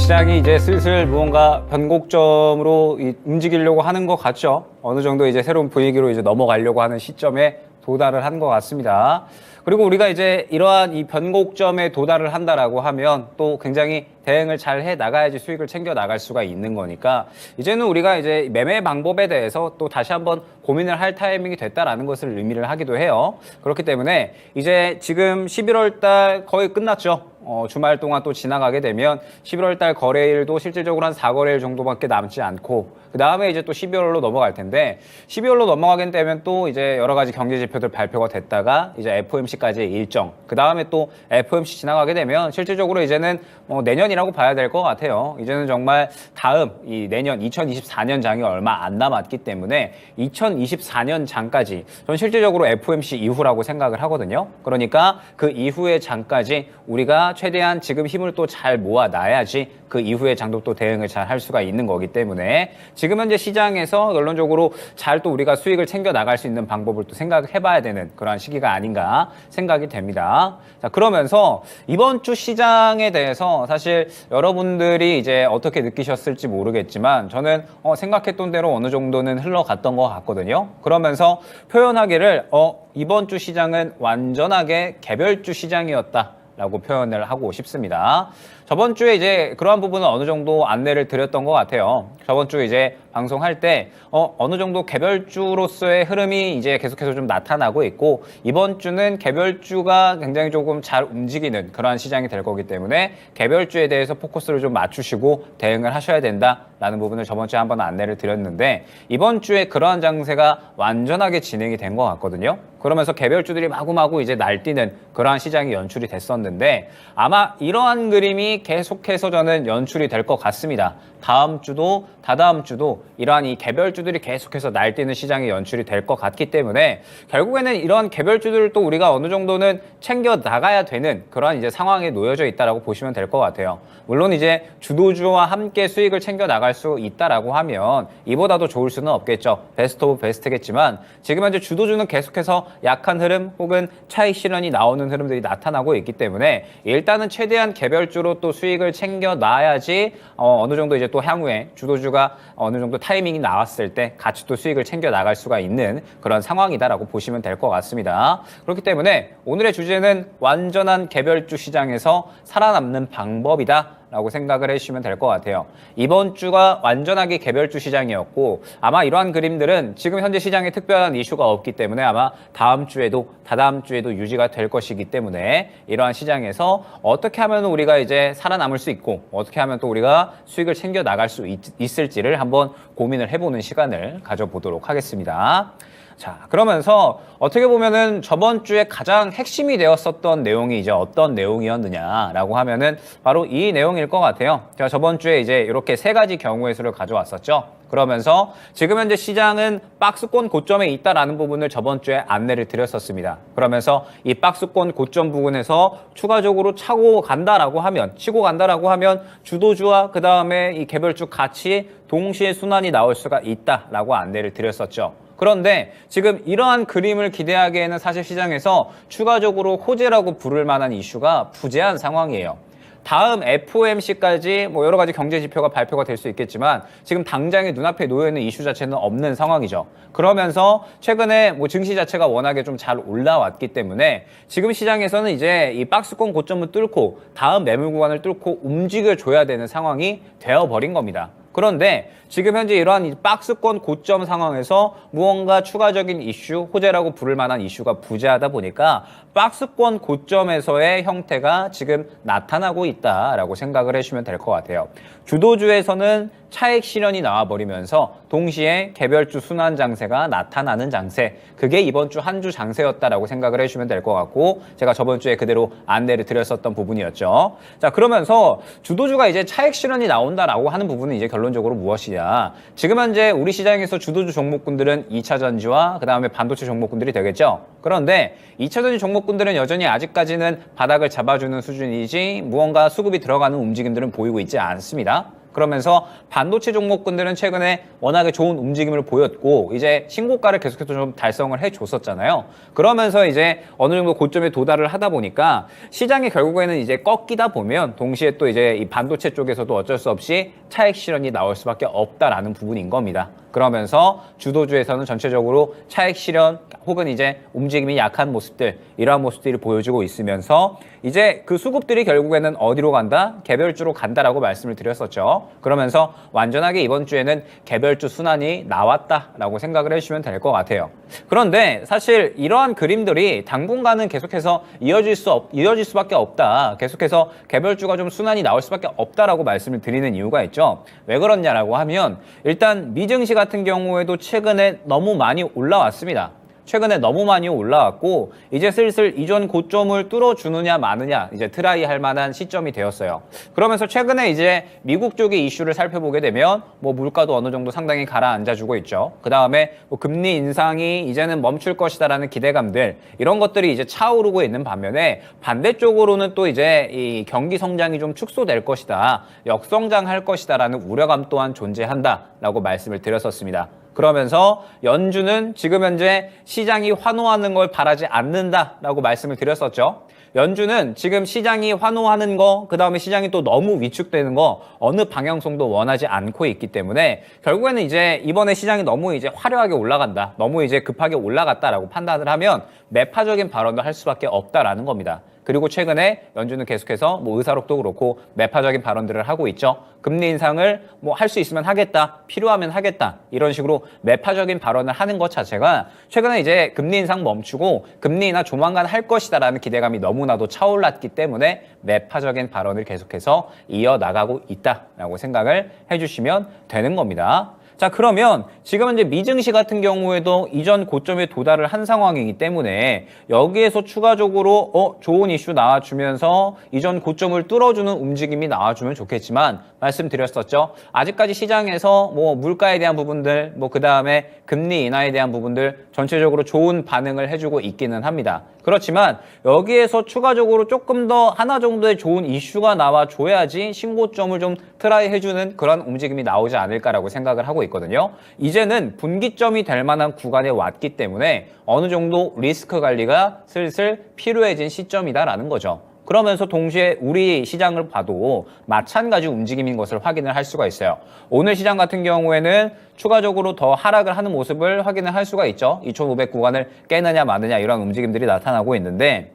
시장이 이제 슬슬 무언가 변곡점으로 움직이려고 하는 것 같죠. 어느 정도 이제 새로운 분위기로 이제 넘어가려고 하는 시점에 도달을 한 것 같습니다. 그리고 우리가 이제 이러한 이 변곡점에 도달을 한다라고 하면 또 굉장히 대응을 잘 해 나가야지 수익을 챙겨 나갈 수가 있는 거니까 이제는 우리가 이제 매매 방법에 대해서 또 다시 한번 고민을 할 타이밍이 됐다라는 것을 의미를 하기도 해요. 그렇기 때문에 이제 지금 11월 달 거의 끝났죠. 주말 동안 또 지나가게 되면 11월 달 거래일도 실질적으로 한 4거래일 정도밖에 남지 않고 그 다음에 이제 또 12월로 넘어갈 텐데 12월로 넘어가게 되면 또 이제 여러 가지 경제 지표들 발표가 됐다가 이제 FOMC까지의 일정 그 다음에 또 FOMC 지나가게 되면 실질적으로 이제는 내년이라고 봐야 될 것 같아요. 이제는 정말 다음 이 내년 2024년 장이 얼마 안 남았기 때문에 2024년 장까지 전 실질적으로 FOMC 이후라고 생각을 하거든요. 그러니까 그 이후의 장까지 우리가 최대한 지금 힘을 또 잘 모아놔야지 그 이후의 장도 또 대응을 잘 할 수가 있는 거기 때문에 지금 현재 시장에서 결론적으로 잘 또 우리가 수익을 챙겨 나갈 수 있는 방법을 또 생각해 봐야 되는 그러한 시기가 아닌가 생각이 됩니다. 자, 그러면서 이번 주 시장에 대해서 사실 여러분들이 이제 어떻게 느끼셨을지 모르겠지만 저는 생각했던 대로 어느 정도는 흘러갔던 것 같거든요. 그러면서 표현하기를 이번 주 시장은 완전하게 개별주 시장이었다. 라고 표현을 하고 싶습니다. 저번 주에 이제 그러한 부분은 어느 정도 안내를 드렸던 것 같아요. 저번 주에 이제 방송할 때 어느 정도 개별주로서의 흐름이 이제 계속해서 좀 나타나고 있고 이번 주는 개별주가 굉장히 조금 잘 움직이는 그러한 시장이 될 거기 때문에 개별주에 대해서 포커스를 좀 맞추시고 대응을 하셔야 된다라는 부분을 저번 주에 한번 안내를 드렸는데 이번 주에 그러한 장세가 완전하게 진행이 된 것 같거든요. 그러면서 개별주들이 마구마구 이제 날뛰는 그러한 시장이 연출이 됐었는데 아마 이러한 그림이 계속해서 저는 연출이 될 것 같습니다. 다음 주도 다다음 주도 이러한 이 개별주들이 계속해서 날뛰는 시장이 연출이 될 것 같기 때문에 결국에는 이러한 개별주들을 또 우리가 어느 정도는 챙겨 나가야 되는 그러한 이제 상황에 놓여져 있다라고 보시면 될 것 같아요. 물론 이제 주도주와 함께 수익을 챙겨 나갈 수 있다라고 하면 이보다도 좋을 수는 없겠죠. 베스트 오브 베스트겠지만 지금 현재 주도주는 계속해서 약한 흐름 혹은 차익 실현이 나오는 흐름들이 나타나고 있기 때문에 일단은 최대한 개별주로 또 수익을 챙겨 놔야지 어느 정도 이제 또 향후에 주도주가 어느 정도 타이밍이 나왔을 때 같이 또 수익을 챙겨 나갈 수가 있는 그런 상황이다라고 보시면 될 것 같습니다. 그렇기 때문에 오늘의 주제는 완전한 개별주 시장에서 살아남는 방법이다. 라고 생각을 해주시면 될 것 같아요. 이번 주가 완전하게 개별주 시장이었고 아마 이러한 그림들은 지금 현재 시장에 특별한 이슈가 없기 때문에 아마 다음 주에도 다다음 주에도 유지가 될 것이기 때문에 이러한 시장에서 어떻게 하면 우리가 이제 살아남을 수 있고 어떻게 하면 또 우리가 수익을 챙겨 나갈 수 있을지를 한번 고민을 해보는 시간을 가져보도록 하겠습니다. 자, 그러면서 어떻게 보면은 저번 주에 가장 핵심이 되었었던 내용이 이제 어떤 내용이었느냐라고 하면은 바로 이 내용일 것 같아요. 제가 저번 주에 이제 이렇게 세 가지 경우의 수를 가져왔었죠. 그러면서 지금 현재 시장은 박스권 고점에 있다라는 부분을 저번 주에 안내를 드렸었습니다. 그러면서 이 박스권 고점 부분에서 추가적으로 치고 간다라고 하면 주도주와 그 다음에 이 개별주 같이 동시에 순환이 나올 수가 있다라고 안내를 드렸었죠. 그런데 지금 이러한 그림을 기대하기에는 사실 시장에서 추가적으로 호재라고 부를 만한 이슈가 부재한 상황이에요. 다음 FOMC까지 여러 가지 경제 지표가 발표가 될 수 있겠지만 지금 당장에 눈앞에 놓여있는 이슈 자체는 없는 상황이죠. 그러면서 최근에 증시 자체가 워낙에 좀 잘 올라왔기 때문에 지금 시장에서는 이제 이 박스권 고점을 뚫고 다음 매물 구간을 뚫고 움직여줘야 되는 상황이 되어버린 겁니다. 그런데 지금 현재 이러한 이 박스권 고점 상황에서 무언가 추가적인 이슈, 호재라고 부를 만한 이슈가 부재하다 보니까 박스권 고점에서의 형태가 지금 나타나고 있다라고 생각을 해주시면 될 것 같아요. 주도주에서는 차익 실현이 나와버리면서 동시에 개별주 순환 장세가 나타나는 장세, 그게 이번 주 한 주 장세였다라고 생각을 해주시면 될 것 같고 제가 저번 주에 그대로 안내를 드렸었던 부분이었죠. 자, 그러면서 주도주가 이제 차익 실현이 나온다라고 하는 부분은 이제 결론적으로 무엇이냐? 지금 현재 우리 시장에서 주도주 종목군들은 2차 전지와 그 다음에 반도체 종목군들이 되겠죠. 그런데 2차 전지 종목군들은 여전히 아직까지는 바닥을 잡아주는 수준이지 무언가 수급이 들어가는 움직임들은 보이고 있지 않습니다. 그러면서 반도체 종목군들은 최근에 워낙에 좋은 움직임을 보였고 이제 신고가를 계속해서 좀 달성을 해줬었잖아요. 그러면서 이제 어느 정도 고점에 도달을 하다 보니까 시장이 결국에는 이제 꺾이다 보면 동시에 또 이제 이 반도체 쪽에서도 어쩔 수 없이 차익 실현이 나올 수밖에 없다라는 부분인 겁니다. 그러면서 주도주에서는 전체적으로 차익 실현 혹은 이제 움직임이 약한 모습들, 이러한 모습들이 보여지고 있으면서 이제 그 수급들이 결국에는 어디로 간다? 개별주로 간다라고 말씀을 드렸었죠. 그러면서 완전하게 이번 주에는 개별주 순환이 나왔다라고 생각을 해주시면 될 것 같아요. 그런데 사실 이러한 그림들이 당분간은 계속해서 이어질 수밖에 없다. 계속해서 개별주가 좀 순환이 나올 수밖에 없다라고 말씀을 드리는 이유가 있죠. 왜 그렇냐라고 하면 일단 미증시 같은 경우에도 최근에 너무 많이 올라왔습니다. 최근에 너무 많이 올라왔고 이제 슬슬 이전 고점을 뚫어주느냐 마느냐 이제 트라이 할 만한 시점이 되었어요. 그러면서 최근에 이제 미국 쪽의 이슈를 살펴보게 되면 뭐 물가도 어느 정도 상당히 가라앉아주고 있죠. 그 다음에 뭐 금리 인상이 이제는 멈출 것이다라는 기대감들 이런 것들이 이제 차오르고 있는 반면에 반대쪽으로는 또 이제 이 경기 성장이 좀 축소될 것이다, 역성장할 것이다라는 우려감 또한 존재한다라고 말씀을 드렸었습니다. 그러면서 연준은 지금 현재 시장이 환호하는 걸 바라지 않는다라고 말씀을 드렸었죠. 연준은 지금 시장이 환호하는 거, 그 다음에 시장이 또 너무 위축되는 거 어느 방향성도 원하지 않고 있기 때문에 결국에는 이제 이번에 시장이 너무 이제 화려하게 올라간다, 너무 이제 급하게 올라갔다라고 판단을 하면 매파적인 발언을 할 수밖에 없다라는 겁니다. 그리고 최근에 연준은 계속해서 뭐 의사록도 그렇고 매파적인 발언들을 하고 있죠. 금리 인상을 뭐 할 수 있으면 하겠다, 필요하면 하겠다 이런 식으로 매파적인 발언을 하는 것 자체가 최근에 이제 금리 인상 멈추고 금리 인하 조만간 할 것이다라는 기대감이 너무나도 차올랐기 때문에 매파적인 발언을 계속해서 이어나가고 있다라고 생각을 해주시면 되는 겁니다. 자, 그러면 지금 이제 미증시 같은 경우에도 이전 고점에 도달을 한 상황이기 때문에 여기에서 추가적으로 좋은 이슈 나와주면서 이전 고점을 뚫어주는 움직임이 나와주면 좋겠지만 말씀드렸었죠. 아직까지 시장에서 뭐 물가에 대한 부분들, 뭐 그 다음에 금리 인하에 대한 부분들 전체적으로 좋은 반응을 해주고 있기는 합니다. 그렇지만 여기에서 추가적으로 조금 더 하나 정도의 좋은 이슈가 나와줘야지 신고점을 좀 트라이 해주는 그런 움직임이 나오지 않을까라고 생각을 하고 있거든요. 이제는 분기점이 될 만한 구간에 왔기 때문에 어느 정도 리스크 관리가 슬슬 필요해진 시점이다라는 거죠. 그러면서 동시에 우리 시장을 봐도 마찬가지 움직임인 것을 확인을 할 수가 있어요. 오늘 시장 같은 경우에는 추가적으로 더 하락을 하는 모습을 확인을 할 수가 있죠. 2,500 구간을 깨느냐 마느냐 이런 움직임들이 나타나고 있는데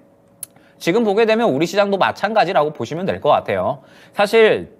지금 보게 되면 우리 시장도 마찬가지라고 보시면 될 것 같아요. 사실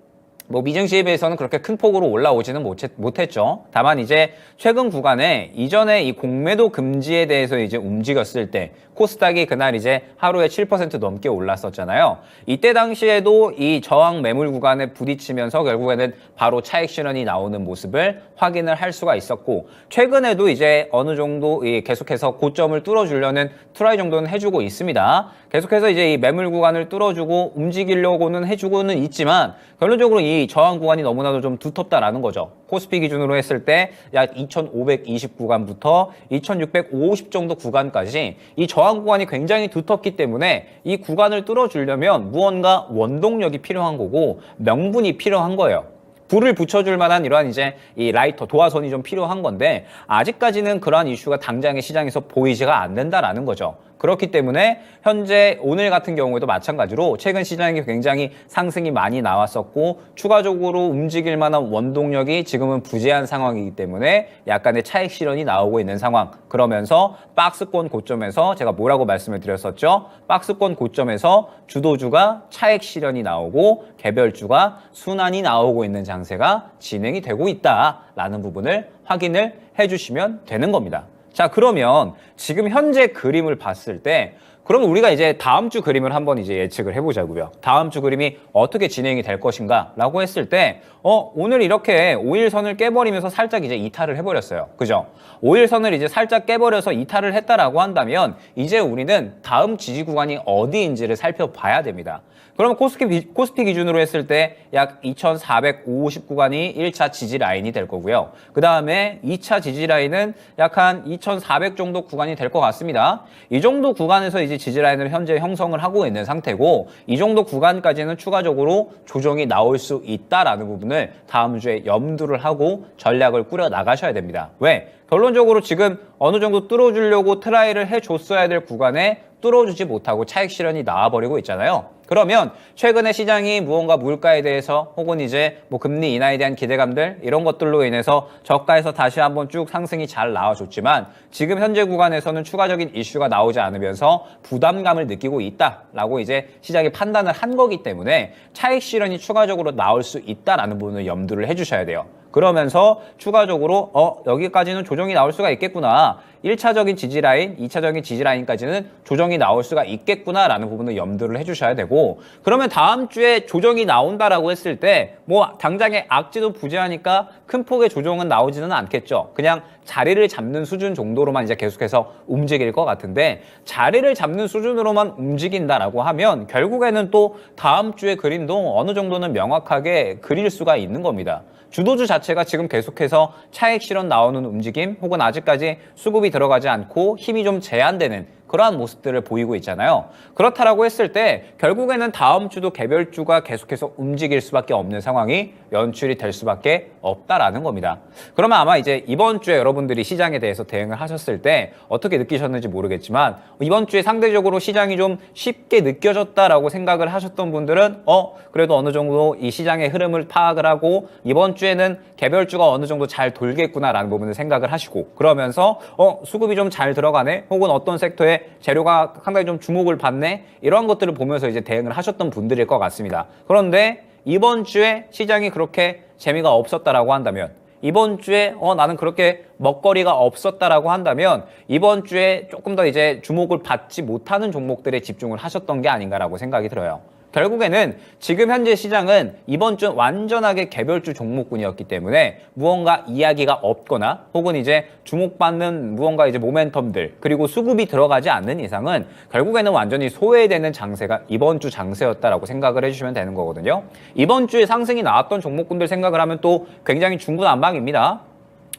뭐 미증시에 비해서는 그렇게 큰 폭으로 올라오지는 못했죠. 다만 이제 최근 구간에 이전에 이 공매도 금지에 대해서 이제 움직였을 때 코스닥이 그날 이제 하루에 7% 넘게 올랐었잖아요. 이때 당시에도 이 저항 매물 구간에 부딪히면서 결국에는 바로 차익 실현이 나오는 모습을 확인을 할 수가 있었고 최근에도 이제 어느 정도 계속해서 고점을 뚫어주려는 트라이 정도는 해주고 있습니다. 계속해서 이제 이 매물 구간을 뚫어주고 움직이려고는 해주고는 있지만 결론적으로 이 저항 구간이 너무나도 좀 두텁다라는 거죠. 코스피 기준으로 했을 때 약 2,520 구간부터 2,650 정도 구간까지 이 저항 구간이 굉장히 두텁기 때문에 이 구간을 뚫어주려면 무언가 원동력이 필요한 거고 명분이 필요한 거예요. 불을 붙여줄 만한 이러한 이제 이 라이터, 도화선이 좀 필요한 건데 아직까지는 그러한 이슈가 당장의 시장에서 보이지가 않는다라는 거죠. 그렇기 때문에 현재 오늘 같은 경우에도 마찬가지로 최근 시장이 굉장히 상승이 많이 나왔었고 추가적으로 움직일 만한 원동력이 지금은 부재한 상황이기 때문에 약간의 차익 실현이 나오고 있는 상황. 그러면서 박스권 고점에서 제가 뭐라고 말씀을 드렸었죠? 박스권 고점에서 주도주가 차익 실현이 나오고 개별주가 순환이 나오고 있는 장세가 진행이 되고 있다라는 부분을 확인을 해주시면 되는 겁니다. 자, 그러면 지금 현재 그림을 봤을 때 그럼 우리가 이제 다음 주 그림을 한번 이제 예측을 해보자고요. 다음 주 그림이 어떻게 진행이 될 것인가 라고 했을 때 오늘 이렇게 5일선을 깨버리면서 살짝 이제 이탈을 해버렸어요. 그죠? 5일선을 이제 살짝 깨버려서 이탈을 했다라고 한다면 이제 우리는 다음 지지 구간이 어디인지를 살펴봐야 됩니다. 그러면 코스피 기준으로 했을 때 약 2,450 구간이 1차 지지 라인이 될 거고요. 그 다음에 2차 지지 라인은 약 한 2,400 정도 구간이 될 것 같습니다. 이 정도 구간에서 이제 지지 지지라인을 현재 형성을 하고 있는 상태고 이 정도 구간까지는 추가적으로 조정이 나올 수 있다라는 부분을 다음 주에 염두를 하고 전략을 꾸려 나가셔야 됩니다. 왜? 결론적으로 지금 어느 정도 뚫어주려고 트라이를 해줬어야 될 구간에 뚫어주지 못하고 차익 실현이 나와버리고 있잖아요. 그러면 최근에 시장이 무언가 물가에 대해서 혹은 이제 뭐 금리 인하에 대한 기대감들 이런 것들로 인해서 저가에서 다시 한번 쭉 상승이 잘 나와줬지만 지금 현재 구간에서는 추가적인 이슈가 나오지 않으면서 부담감을 느끼고 있다라고 이제 시장이 판단을 한 거기 때문에 차익 실현이 추가적으로 나올 수 있다라는 부분을 염두를 해주셔야 돼요. 그러면서 추가적으로 여기까지는 조정이 나올 수가 있겠구나. 1차적인 지지라인, 2차적인 지지라인까지는 조정이 나올 수가 있겠구나라는 부분을 염두를 해주셔야 되고 그러면 다음 주에 조정이 나온다라고 했을 때 뭐 당장에 악재도 부재하니까 큰 폭의 조정은 나오지는 않겠죠. 그냥 자리를 잡는 수준 정도로만 이제 계속해서 움직일 것 같은데 자리를 잡는 수준으로만 움직인다라고 하면 결국에는 또 다음 주의 그림도 어느 정도는 명확하게 그릴 수가 있는 겁니다. 주도주 자체가 지금 계속해서 차익 실현 나오는 움직임 혹은 아직까지 수급이 들어가지 않고 힘이 좀 제한되는 그러한 모습들을 보이고 있잖아요. 그렇다라고 했을 때 결국에는 다음 주도 개별주가 계속해서 움직일 수밖에 없는 상황이 연출이 될 수밖에 없다라는 겁니다. 그러면 아마 이제 이번 주에 여러분들이 시장에 대해서 대응을 하셨을 때 어떻게 느끼셨는지 모르겠지만 이번 주에 상대적으로 시장이 좀 쉽게 느껴졌다라고 생각을 하셨던 분들은 그래도 어느 정도 이 시장의 흐름을 파악을 하고 이번 주에는 개별주가 어느 정도 잘 돌겠구나라는 부분을 생각을 하시고 그러면서 수급이 좀 잘 들어가네 혹은 어떤 섹터에 재료가 상당히 좀 주목을 받네 이런 것들을 보면서 이제 대응을 하셨던 분들일 것 같습니다. 그런데 이번 주에 시장이 그렇게 재미가 없었다라고 한다면 이번 주에 나는 그렇게 먹거리가 없었다라고 한다면 이번 주에 조금 더 이제 주목을 받지 못하는 종목들에 집중을 하셨던 게 아닌가라고 생각이 들어요. 결국에는 지금 현재 시장은 이번 주 완전하게 개별주 종목군이었기 때문에 무언가 이야기가 없거나 혹은 이제 주목받는 무언가 이제 모멘텀들 그리고 수급이 들어가지 않는 이상은 결국에는 완전히 소외되는 장세가 이번 주 장세였다라고 생각을 해주시면 되는 거거든요. 이번 주에 상승이 나왔던 종목군들 생각을 하면 또 굉장히 중구난방입니다.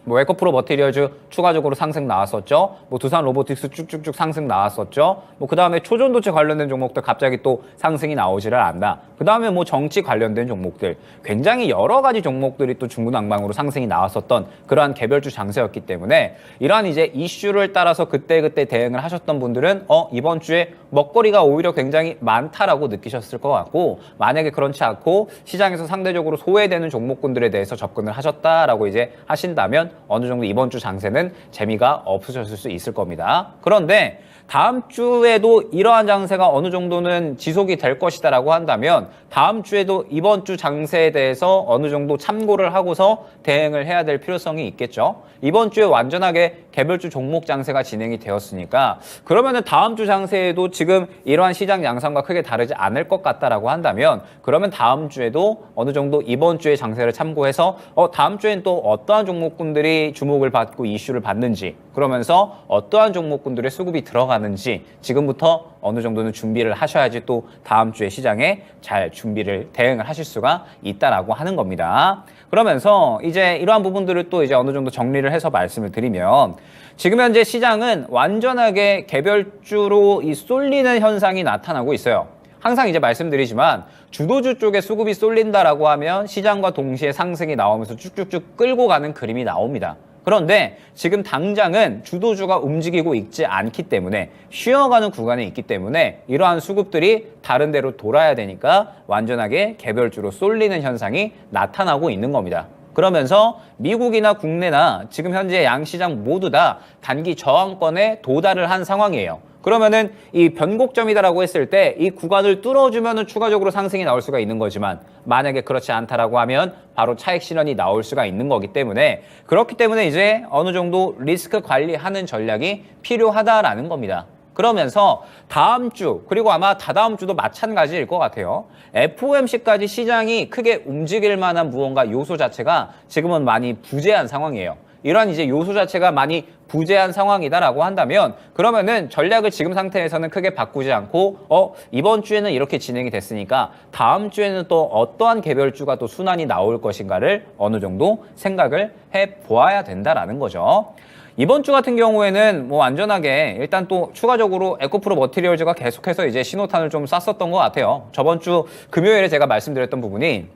뭐 에코프로 머티리얼즈 추가적으로 상승 나왔었죠. 뭐 두산 로보틱스 쭉쭉쭉 상승 나왔었죠. 뭐 그다음에 초전도체 관련된 종목들 갑자기 또 상승이 나오지를 않나. 그다음에 뭐 정치 관련된 종목들 굉장히 여러 가지 종목들이 또 중구난방으로 상승이 나왔었던 그러한 개별주 장세였기 때문에 이러한 이제 이슈를 따라서 그때그때 대응을 하셨던 분들은 이번 주에 먹거리가 오히려 굉장히 많다라고 느끼셨을 것 같고 만약에 그렇지 않고 시장에서 상대적으로 소외되는 종목군들에 대해서 접근을 하셨다라고 이제 하신다면 어느 정도 이번 주 장세는 재미가 없으셨을 수 있을 겁니다. 그런데 다음 주에도 이러한 장세가 어느 정도는 지속이 될 것이다라고 한다면 다음 주에도 이번 주 장세에 대해서 어느 정도 참고를 하고서 대응을 해야 될 필요성이 있겠죠. 이번 주에 완전하게 개별주 종목 장세가 진행이 되었으니까 그러면은 다음 주 장세에도 지금 이러한 시장 양상과 크게 다르지 않을 것 같다라고 한다면 그러면 다음 주에도 어느 정도 이번 주의 장세를 참고해서 다음 주엔 또 어떠한 종목군들이 주목을 받고 이슈를 받는지 그러면서 어떠한 종목군들의 수급이 들어가는지 지금부터 어느 정도는 준비를 하셔야지 또 다음 주에 시장에 잘 준비를 대응을 하실 수가 있다라고 하는 겁니다. 그러면서 이제 이러한 부분들을 또 이제 어느 정도 정리를 해서 말씀을 드리면 지금 현재 시장은 완전하게 개별주로 이 쏠리는 현상이 나타나고 있어요. 항상 이제 말씀드리지만 주도주 쪽에 수급이 쏠린다라고 하면 시장과 동시에 상승이 나오면서 쭉쭉쭉 끌고 가는 그림이 나옵니다. 그런데 지금 당장은 주도주가 움직이고 있지 않기 때문에 쉬어가는 구간에 있기 때문에 이러한 수급들이 다른 데로 돌아야 되니까 완전하게 개별주로 쏠리는 현상이 나타나고 있는 겁니다. 그러면서 미국이나 국내나 지금 현재 양시장 모두 다 단기 저항권에 도달을 한 상황이에요. 그러면은 이 변곡점이다라고 했을 때 이 구간을 뚫어주면은 추가적으로 상승이 나올 수가 있는 거지만 만약에 그렇지 않다라고 하면 바로 차익 실현이 나올 수가 있는 거기 때문에 그렇기 때문에 이제 어느 정도 리스크 관리하는 전략이 필요하다라는 겁니다. 그러면서 다음 주 그리고 아마 다다음 주도 마찬가지일 것 같아요. FOMC까지 시장이 크게 움직일 만한 무언가 요소 자체가 지금은 많이 부재한 상황이에요. 이러한 이제 요소 자체가 많이 부재한 상황이다라고 한다면 그러면은 전략을 지금 상태에서는 크게 바꾸지 않고 이번 주에는 이렇게 진행이 됐으니까 다음 주에는 또 어떠한 개별주가 또 순환이 나올 것인가를 어느 정도 생각을 해 보아야 된다라는 거죠. 이번 주 같은 경우에는 뭐 안전하게 일단 또 추가적으로 에코프로 머티리얼즈가 계속해서 이제 신호탄을 좀 쐈었던 것 같아요. 저번 주 금요일에 제가 말씀드렸던 부분이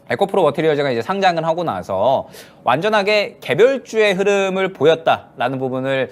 에코프로 머티리얼즈가 이제 상장을 하고 나서 완전하게 개별주의 흐름을 보였다라는 부분을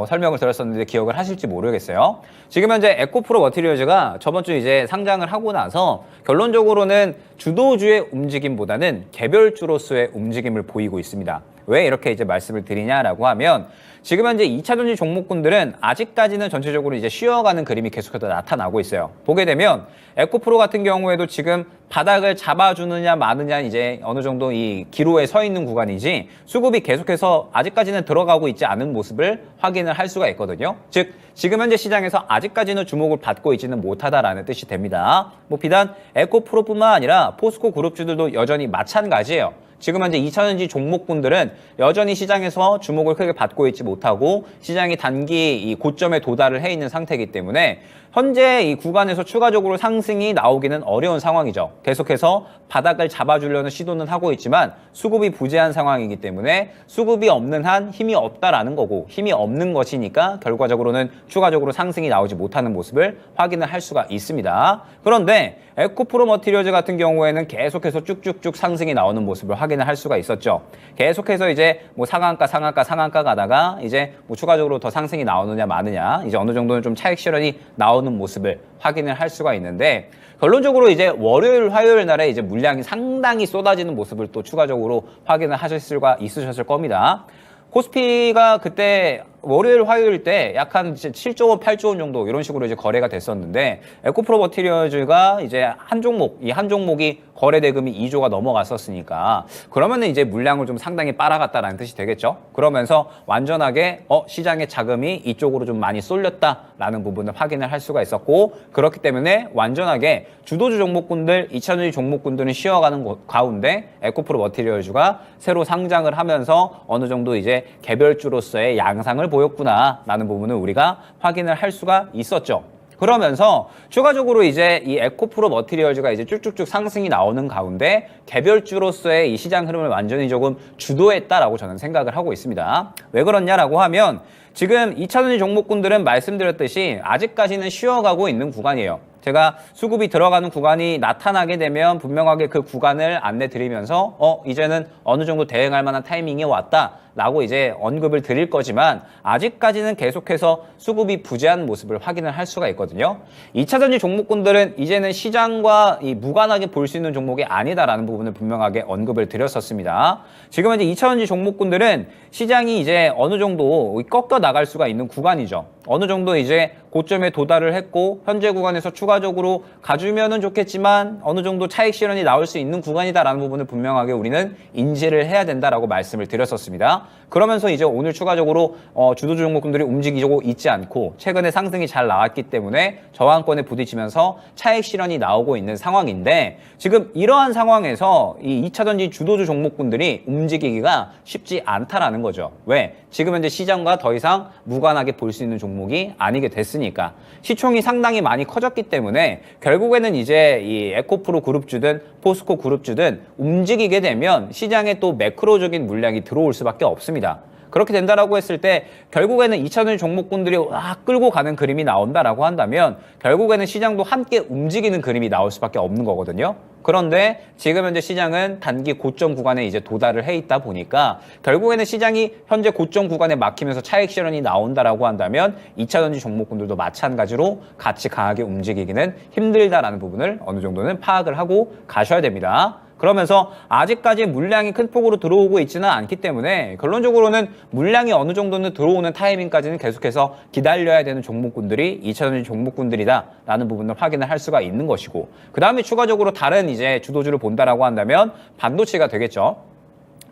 설명을 드렸었는데 기억을 하실지 모르겠어요. 지금 현재 에코프로 머티리얼즈가 저번 주 이제 상장을 하고 나서 결론적으로는 주도주의 움직임보다는 개별주로서의 움직임을 보이고 있습니다. 왜 이렇게 이제 말씀을 드리냐라고 하면 지금 현재 2차전지 종목군들은 아직까지는 전체적으로 이제 쉬어가는 그림이 계속해서 나타나고 있어요. 보게 되면 에코프로 같은 경우에도 지금 바닥을 잡아주느냐 마느냐 이제 어느 정도 이 기로에 서 있는 구간이지 수급이 계속해서 아직까지는 들어가고 있지 않은 모습을 확인을 할 수가 있거든요. 즉 지금 현재 시장에서 아직까지는 주목을 받고 있지는 못하다라는 뜻이 됩니다. 뭐 비단 에코프로뿐만 아니라 포스코 그룹주들도 여전히 마찬가지예요. 지금 현재 2차전지 종목군들은 여전히 시장에서 주목을 크게 받고 있지 못하고 시장이 단기 이 고점에 도달을 해 있는 상태이기 때문에 현재 이 구간에서 추가적으로 상승이 나오기는 어려운 상황이죠. 계속해서 바닥을 잡아주려는 시도는 하고 있지만 수급이 부재한 상황이기 때문에 수급이 없는 한 힘이 없다라는 거고 힘이 없는 것이니까 결과적으로는 추가적으로 상승이 나오지 못하는 모습을 확인을 할 수가 있습니다. 그런데 에코프로 머티리얼즈 같은 경우에는 계속해서 쭉쭉쭉 상승이 나오는 모습을 확인을 할 수가 있었죠. 계속해서 이제 뭐 상한가 가다가 이제 뭐 추가적으로 더 상승이 나오느냐 마느냐 이제 어느 정도는 좀 차익 실현이 나오는 모습을 확인을 할 수가 있는데 결론적으로 이제 월요일, 화요일 날에 이제 물량이 상당히 쏟아지는 모습을 또 추가적으로 확인을 하실 수가 있으셨을 겁니다. 코스피가 그때 월요일, 화요일 때 약 한 7조 원, 8조 원 정도 이런 식으로 이제 거래가 됐었는데 에코프로 머티리얼즈가 이제 한 종목이 거래 대금이 2조가 넘어갔었으니까 그러면은 이제 물량을 좀 상당히 빨아갔다라는 뜻이 되겠죠. 그러면서 완전하게 시장의 자금이 이쪽으로 좀 많이 쏠렸다라는 부분을 확인을 할 수가 있었고 그렇기 때문에 완전하게 주도주 종목군들, 2차전지 종목군들은 쉬어가는 가운데 에코프로 머티리얼즈가 새로 상장을 하면서 어느 정도 이제 개별주로서의 양상을 보였구나라는 부분을 우리가 확인을 할 수가 있었죠. 그러면서 추가적으로 이제 이 에코프로 머티리얼즈가 이제 쭉쭉쭉 상승이 나오는 가운데 개별주로서의 이 시장 흐름을 완전히 조금 주도했다라고 저는 생각을 하고 있습니다. 왜 그렇냐라고 하면 지금 2차전지 종목군들은 말씀드렸듯이 아직까지는 쉬어가고 있는 구간이에요. 제가 수급이 들어가는 구간이 나타나게 되면 분명하게 그 구간을 안내 드리면서 이제는 어느 정도 대응할 만한 타이밍이 왔다라고 이제 언급을 드릴 거지만 아직까지는 계속해서 수급이 부재한 모습을 확인을 할 수가 있거든요. 2차전지 종목군들은 이제는 시장과 무관하게 볼 수 있는 종목이 아니다라는 부분을 분명하게 언급을 드렸었습니다. 지금 현재 2차전지 종목군들은 시장이 이제 어느 정도 꺾여 나갈 수가 있는 구간이죠. 어느 정도 이제 고점에 도달을 했고 현재 구간에서 추가적으로 가주면은 좋겠지만 어느 정도 차익 실현이 나올 수 있는 구간이다라는 부분을 분명하게 우리는 인지를 해야 된다라고 말씀을 드렸었습니다. 그러면서 이제 오늘 추가적으로 주도주 종목군들이 움직이고 있지 않고 최근에 상승이 잘 나왔기 때문에 저항권에 부딪히면서 차익 실현이 나오고 있는 상황인데 지금 이러한 상황에서 이 2차전지 주도주 종목군들이 움직이기가 쉽지 않다라는 거죠. 왜? 지금 현재 시장과 더 이상 무관하게 볼 수 있는 종목이 아니게 됐으니까 시총이 상당히 많이 커졌기 때문에 결국에는 이제 이 에코프로 그룹주든 포스코 그룹주든 움직이게 되면 시장에 또 매크로적인 물량이 들어올 수밖에 없습니다. 그렇게 된다라고 했을 때 결국에는 2차전지 종목군들이 끌고 가는 그림이 나온다라고 한다면 결국에는 시장도 함께 움직이는 그림이 나올 수밖에 없는 거거든요. 그런데 지금 현재 시장은 단기 고점 구간에 이제 도달을 해 있다 보니까 결국에는 시장이 현재 고점 구간에 막히면서 차익 실현이 나온다라고 한다면 2차전지 종목군들도 마찬가지로 같이 강하게 움직이기는 힘들다라는 부분을 어느 정도는 파악을 하고 가셔야 됩니다. 그러면서 아직까지 물량이 큰 폭으로 들어오고 있지는 않기 때문에 결론적으로는 물량이 어느 정도는 들어오는 타이밍까지는 계속해서 기다려야 되는 종목군들이 2차전지 종목군들이다라는 부분을 확인을 할 수가 있는 것이고 그 다음에 추가적으로 다른 이제 주도주를 본다라고 한다면 반도체가 되겠죠.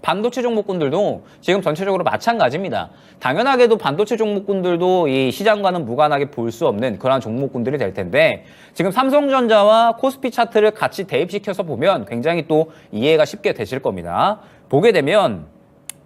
반도체 종목군들도 지금 전체적으로 마찬가지입니다. 당연하게도 반도체 종목군들도 이 시장과는 무관하게 볼 수 없는 그러한 종목군들이 될 텐데 지금 삼성전자와 코스피 차트를 같이 대입시켜서 보면 굉장히 또 이해가 쉽게 되실 겁니다. 보게 되면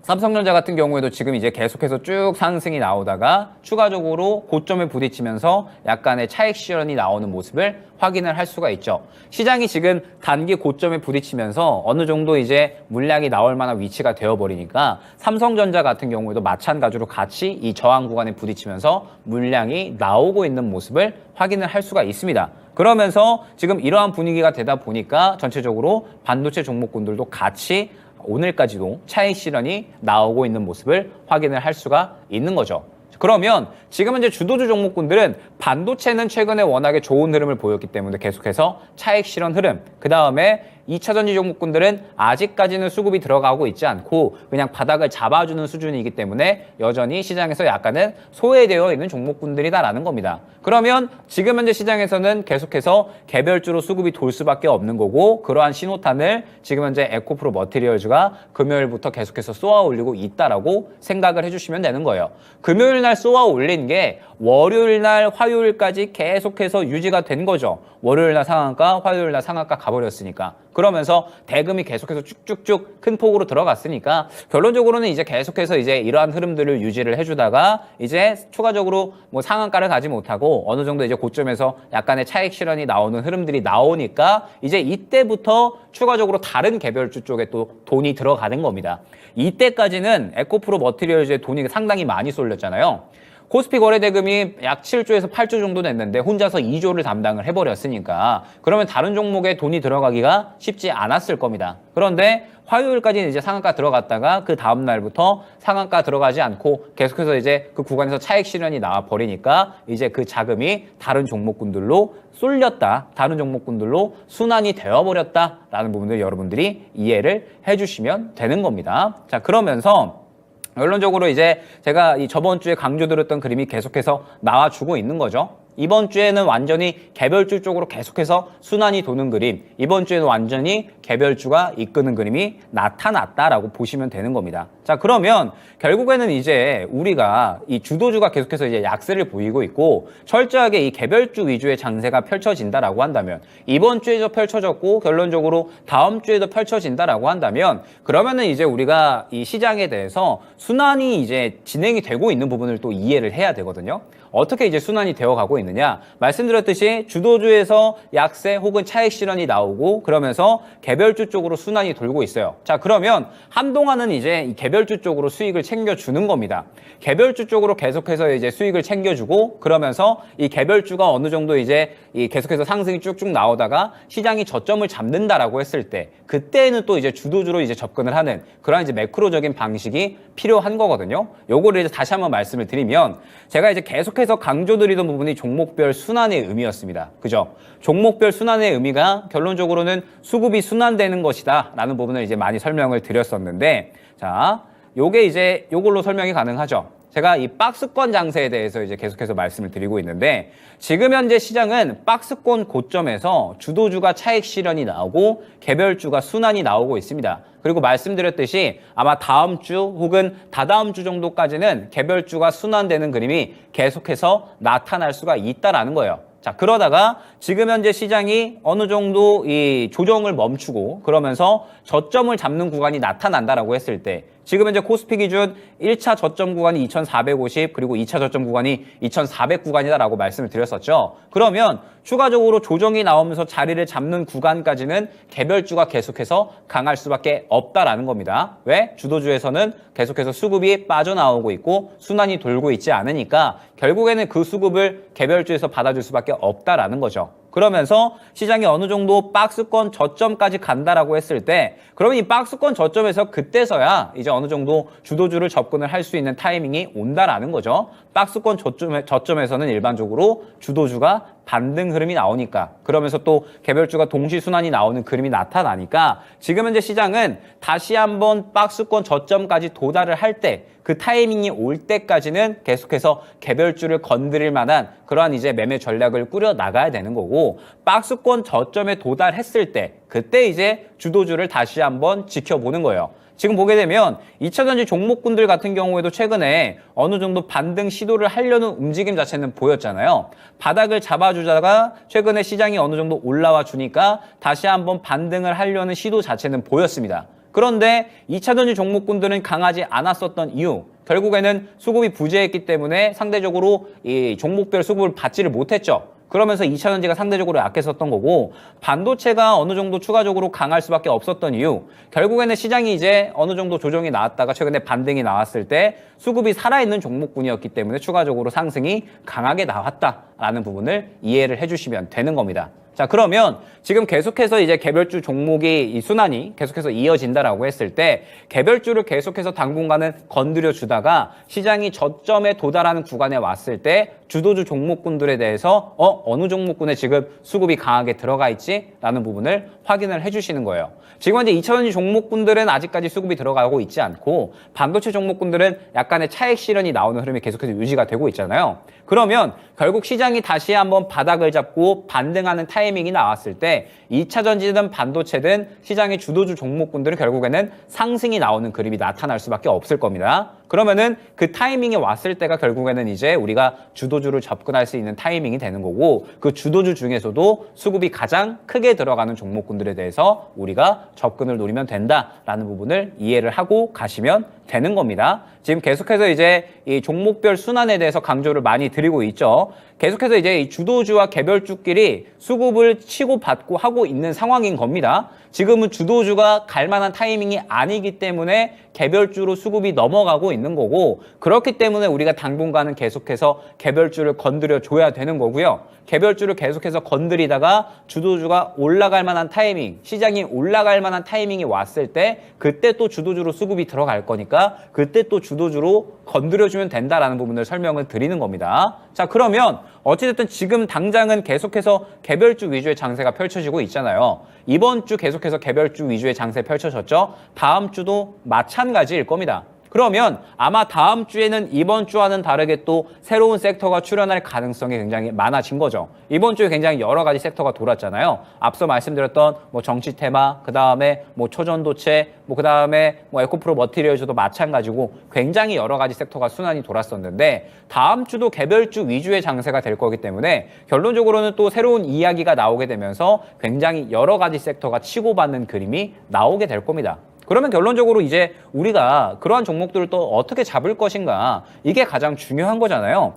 삼성전자 같은 경우에도 지금 이제 계속해서 쭉 상승이 나오다가 추가적으로 고점에 부딪히면서 약간의 차익 실현이 나오는 모습을 확인을 할 수가 있죠. 시장이 지금 단기 고점에 부딪히면서 어느 정도 이제 물량이 나올 만한 위치가 되어버리니까 삼성전자 같은 경우에도 마찬가지로 같이 이 저항 구간에 부딪히면서 물량이 나오고 있는 모습을 확인을 할 수가 있습니다. 그러면서 지금 이러한 분위기가 되다 보니까 전체적으로 반도체 종목군들도 같이 오늘까지도 차익 실현이 나오고 있는 모습을 확인을 할 수가 있는 거죠. 그러면 지금 현재 주도주 종목군들은 반도체는 최근에 워낙에 좋은 흐름을 보였기 때문에 계속해서 차익 실현 흐름, 그 다음에 2차전지 종목군들은 아직까지는 수급이 들어가고 있지 않고 그냥 바닥을 잡아주는 수준이기 때문에 여전히 시장에서 약간은 소외되어 있는 종목군들이다라는 겁니다. 그러면 지금 현재 시장에서는 계속해서 개별주로 수급이 돌 수밖에 없는 거고, 그러한 신호탄을 지금 현재 에코프로 머티리얼즈가 금요일부터 계속해서 쏘아 올리고 있다라고 생각을 해주시면 되는 거예요. 금요일 날 쏘아 올린 게 월요일 날 화요일까지 계속해서 유지가 된 거죠. 월요일 날 상한가, 화요일 날 상한가 가버렸으니까. 그러면서 대금이 계속해서 쭉쭉쭉 큰 폭으로 들어갔으니까 결론적으로는 이제 계속해서 이제 이러한 흐름들을 유지를 해주다가 이제 추가적으로 뭐 상한가를 가지 못하고 어느 정도 이제 고점에서 약간의 차익 실현이 나오는 흐름들이 나오니까 이제 이때부터 추가적으로 다른 개별주 쪽에 또 돈이 들어가는 겁니다. 이때까지는 에코프로 머티리얼즈의 돈이 상당히 많이 쏠렸잖아요. 코스피 거래대금이 약 7조에서 8조 정도 냈는데 혼자서 2조를 담당을 해버렸으니까 그러면 다른 종목에 돈이 들어가기가 쉽지 않았을 겁니다. 그런데 화요일까지는 이제 상한가 들어갔다가 그 다음 날부터 상한가 들어가지 않고 계속해서 이제 그 구간에서 차익 실현이 나와 버리니까 이제 그 자금이 다른 종목군들로 쏠렸다, 다른 종목군들로 순환이 되어버렸다라는 부분들 여러분들이 이해를 해주시면 되는 겁니다. 자, 그러면서 결론적으로 이제 제가 이 저번 주에 강조드렸던 그림이 계속해서 나와주고 있는 거죠. 이번 주에는 완전히 개별주 쪽으로 계속해서 순환이 도는 그림, 이번 주에는 완전히 개별주가 이끄는 그림이 나타났다라고 보시면 되는 겁니다. 자, 그러면 결국에는 이제 우리가 이 주도주가 계속해서 이제 약세를 보이고 있고 철저하게 이 개별주 위주의 장세가 펼쳐진다라고 한다면, 이번 주에도 펼쳐졌고 결론적으로 다음 주에도 펼쳐진다라고 한다면, 그러면은 이제 우리가 이 시장에 대해서 순환이 이제 진행이 되고 있는 부분을 또 이해를 해야 되거든요. 어떻게 이제 순환이 되어가고 있느냐, 말씀드렸듯이 주도주에서 약세 혹은 차익 실현이 나오고 그러면서 개별주 쪽으로 순환이 돌고 있어요. 자, 그러면 한동안은 이제 이 개별주 쪽으로 수익을 챙겨주는 겁니다. 개별주 쪽으로 계속해서 이제 수익을 챙겨주고 그러면서 이 개별주가 어느 정도 이제 이 계속해서 상승이 쭉쭉 나오다가 시장이 저점을 잡는다라고 했을 때, 그때는 또 이제 주도주로 이제 접근을 하는 그런 이제 매크로적인 방식이 필요한 거거든요. 요거를 이제 다시 한번 말씀을 드리면, 제가 이제 계속해서 강조드리던 부분이 종목별 순환의 의미였습니다. 그죠? 종목별 순환의 의미가 결론적으로는 수급이 순환되는 것이다 라는 부분을 이제 많이 설명을 드렸었는데, 자, 요게 이제 요걸로 설명이 가능하죠. 제가 이 박스권 장세에 대해서 이제 계속해서 말씀을 드리고 있는데, 지금 현재 시장은 박스권 고점에서 주도주가 차익 실현이 나오고 개별주가 순환이 나오고 있습니다. 그리고 말씀드렸듯이 아마 다음 주 혹은 다다음 주 정도까지는 개별주가 순환되는 그림이 계속해서 나타날 수가 있다라는 거예요. 자, 그러다가 지금 현재 시장이 어느 정도 이 조정을 멈추고 그러면서 저점을 잡는 구간이 나타난다라고 했을 때, 지금 현재 코스피 기준 1차 저점 구간이 2450, 그리고 2차 저점 구간이 2400 구간이다라고 말씀을 드렸었죠. 그러면 추가적으로 조정이 나오면서 자리를 잡는 구간까지는 개별주가 계속해서 강할 수밖에 없다라는 겁니다. 왜? 주도주에서는 계속해서 수급이 빠져나오고 있고 순환이 돌고 있지 않으니까 결국에는 그 수급을 개별주에서 받아줄 수밖에 없다라는 거죠. 그러면서 시장이 어느 정도 박스권 저점까지 간다라고 했을 때, 그러면 이 박스권 저점에서 그때서야 이제 어느 정도 주도주를 접근을 할 수 있는 타이밍이 온다라는 거죠. 박스권 저점에서는 일반적으로 주도주가 반등 흐름이 나오니까, 그러면서 또 개별주가 동시순환이 나오는 그림이 나타나니까 지금 현재 시장은 다시 한번 박스권 저점까지 도달을 할 때, 그 타이밍이 올 때까지는 계속해서 개별주를 건드릴 만한 그러한 이제 매매 전략을 꾸려 나가야 되는 거고, 박스권 저점에 도달했을 때 그때 이제 주도주를 다시 한번 지켜보는 거예요. 지금 보게 되면 2차전지 종목군들 같은 경우에도 최근에 어느 정도 반등 시도를 하려는 움직임 자체는 보였잖아요. 바닥을 잡아주다가 최근에 시장이 어느 정도 올라와 주니까 다시 한번 반등을 하려는 시도 자체는 보였습니다. 그런데 2차전지 종목군들은 강하지 않았었던 이유, 결국에는 수급이 부재했기 때문에 상대적으로 이 종목별 수급을 받지를 못했죠. 그러면서 2차전지가 상대적으로 약했었던 거고, 반도체가 어느 정도 추가적으로 강할 수밖에 없었던 이유, 결국에는 시장이 이제 어느 정도 조정이 나왔다가 최근에 반등이 나왔을 때 수급이 살아있는 종목군이었기 때문에 추가적으로 상승이 강하게 나왔다라는 부분을 이해를 해주시면 되는 겁니다. 자, 그러면 지금 계속해서 이제 개별주 종목이 이 순환이 계속해서 이어진다라고 했을 때 개별주를 계속해서 당분간은 건드려 주다가 시장이 저점에 도달하는 구간에 왔을 때 주도주 종목군들에 대해서 어느 종목군에 지금 수급이 강하게 들어가 있지? 라는 부분을 확인을 해주시는 거예요. 지금 현재 2차전지 종목군들은 아직까지 수급이 들어가고 있지 않고 반도체 종목군들은 약간의 차익 실현이 나오는 흐름이 계속해서 유지가 되고 있잖아요. 그러면 결국 시장이 다시 한번 바닥을 잡고 반등하는 타이밍이 나왔을 때 2차전지든 반도체든 시장의 주도주 종목군들은 결국에는 상승이 나오는 그림이 나타날 수밖에 없을 겁니다. 그러면은 그 타이밍이 왔을 때가 결국에는 이제 우리가 주도주를 접근할 수 있는 타이밍이 되는 거고, 그 주도주 중에서도 수급이 가장 크게 들어가는 종목군들에 대해서 우리가 접근을 노리면 된다라는 부분을 이해를 하고 가시면 되는 겁니다. 지금 계속해서 이제 이 종목별 순환에 대해서 강조를 많이 드리고 있죠. 계속해서 이제 이 주도주와 개별주끼리 수급을 치고받고 하고 있는 상황인 겁니다. 지금은 주도주가 갈 만한 타이밍이 아니기 때문에 개별주로 수급이 넘어가고 있는 거고, 그렇기 때문에 우리가 당분간은 계속해서 개별주를 건드려 줘야 되는 거고요. 개별주를 계속해서 건드리다가 주도주가 올라갈 만한 타이밍, 시장이 올라갈 만한 타이밍이 왔을 때 그때 또 주도주로 수급이 들어갈 거니까 그때 또 주도주로 건드려주면 된다라는 부분을 설명을 드리는 겁니다. 자, 그러면 어찌됐든 지금 당장은 계속해서 개별주 위주의 장세가 펼쳐지고 있잖아요. 이번 주 계속해서 개별주 위주의 장세 펼쳐졌죠. 다음 주도 마찬가지일 겁니다. 그러면 아마 다음 주에는 이번 주와는 다르게 또 새로운 섹터가 출현할 가능성이 굉장히 많아진 거죠. 이번 주에 굉장히 여러 가지 섹터가 돌았잖아요. 앞서 말씀드렸던 뭐 정치 테마, 그 다음에 뭐 초전도체, 그 다음에 뭐 에코프로 머티리얼즈도 마찬가지고 굉장히 여러 가지 섹터가 순환이 돌았었는데 다음 주도 개별주 위주의 장세가 될 거기 때문에 결론적으로는 또 새로운 이야기가 나오게 되면서 굉장히 여러 가지 섹터가 치고받는 그림이 나오게 될 겁니다. 그러면 결론적으로 이제 우리가 그러한 종목들을 또 어떻게 잡을 것인가, 이게 가장 중요한 거잖아요.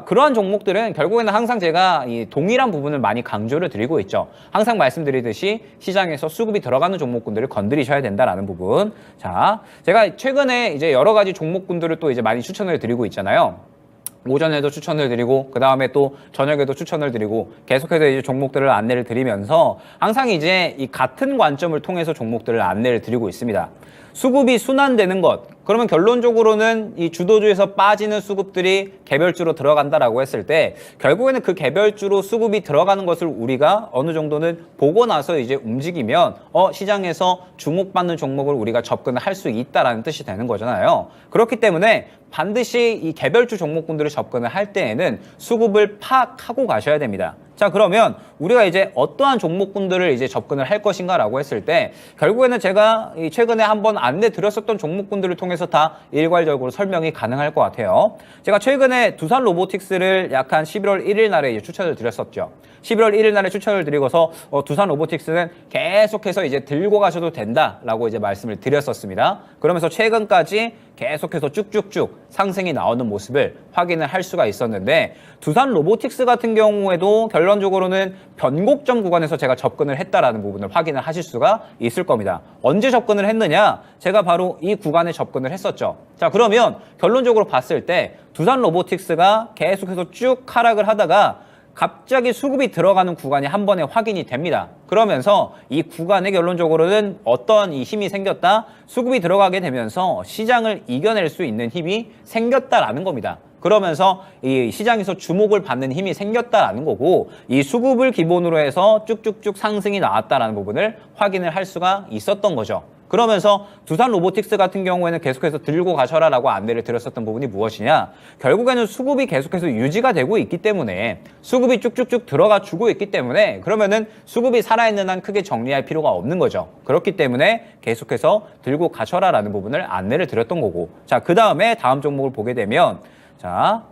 그러한 종목들은 결국에는 항상 제가 이 동일한 부분을 많이 강조를 드리고 있죠. 항상 말씀드리듯이 시장에서 수급이 들어가는 종목군들을 건드리셔야 된다라는 부분. 자, 제가 최근에 이제 여러 가지 종목군들을 또 이제 많이 추천을 드리고 있잖아요. 오전에도 추천을 드리고 그 다음에 또 저녁에도 추천을 드리고 계속해서 이제 종목들을 안내를 드리면서 항상 이제 이 같은 관점을 통해서 종목들을 안내를 드리고 있습니다. 수급이 순환되는 것, 그러면 결론적으로는 이 주도주에서 빠지는 수급들이 개별주로 들어간다라고 했을 때 결국에는 그 개별주로 수급이 들어가는 것을 우리가 어느 정도는 보고 나서 이제 움직이면 시장에서 주목받는 종목을 우리가 접근을 할 수 있다라는 뜻이 되는 거잖아요. 그렇기 때문에 반드시 이 개별주 종목군들을 접근을 할 때에는 수급을 파악하고 가셔야 됩니다. 자, 그러면 우리가 이제 어떠한 종목군들을 이제 접근을 할 것인가라고 했을 때 결국에는 제가 최근에 한번 안내 드렸었던 종목군들을 통해서 다 일괄적으로 설명이 가능할 것 같아요. 제가 최근에 두산 로보틱스를 약 한 11월 1일 날에 이제 추천을 드렸었죠. 11월 1일 날에 추천을 드리고서 두산 로보틱스는 계속해서 이제 들고 가셔도 된다라고 이제 말씀을 드렸었습니다. 그러면서 최근까지 계속해서 쭉쭉쭉 상승이 나오는 모습을 확인을 할 수가 있었는데 두산 로보틱스 같은 경우에도 결론적으로는 변곡점 구간에서 제가 접근을 했다라는 부분을 확인을 하실 수가 있을 겁니다. 언제 접근을 했느냐? 제가 바로 이 구간에 접근을 했었죠. 자, 그러면 결론적으로 봤을 때 두산 로보틱스가 계속해서 쭉 하락을 하다가 갑자기 수급이 들어가는 구간이 한 번에 확인이 됩니다. 그러면서 이 구간에 결론적으로는 어떤 이 힘이 생겼다, 수급이 들어가게 되면서 시장을 이겨낼 수 있는 힘이 생겼다라는 겁니다. 그러면서 이 시장에서 주목을 받는 힘이 생겼다라는 거고, 이 수급을 기본으로 해서 쭉쭉쭉 상승이 나왔다라는 부분을 확인을 할 수가 있었던 거죠. 그러면서 두산 로보틱스 같은 경우에는 계속해서 들고 가셔라라고 안내를 드렸었던 부분이 무엇이냐? 결국에는 수급이 계속해서 유지가 되고 있기 때문에, 수급이 쭉쭉쭉 들어가 주고 있기 때문에, 그러면은 수급이 살아있는 한 크게 정리할 필요가 없는 거죠. 그렇기 때문에 계속해서 들고 가셔라라는 부분을 안내를 드렸던 거고, 자, 그 다음에 다음 종목을 보게 되면, 자,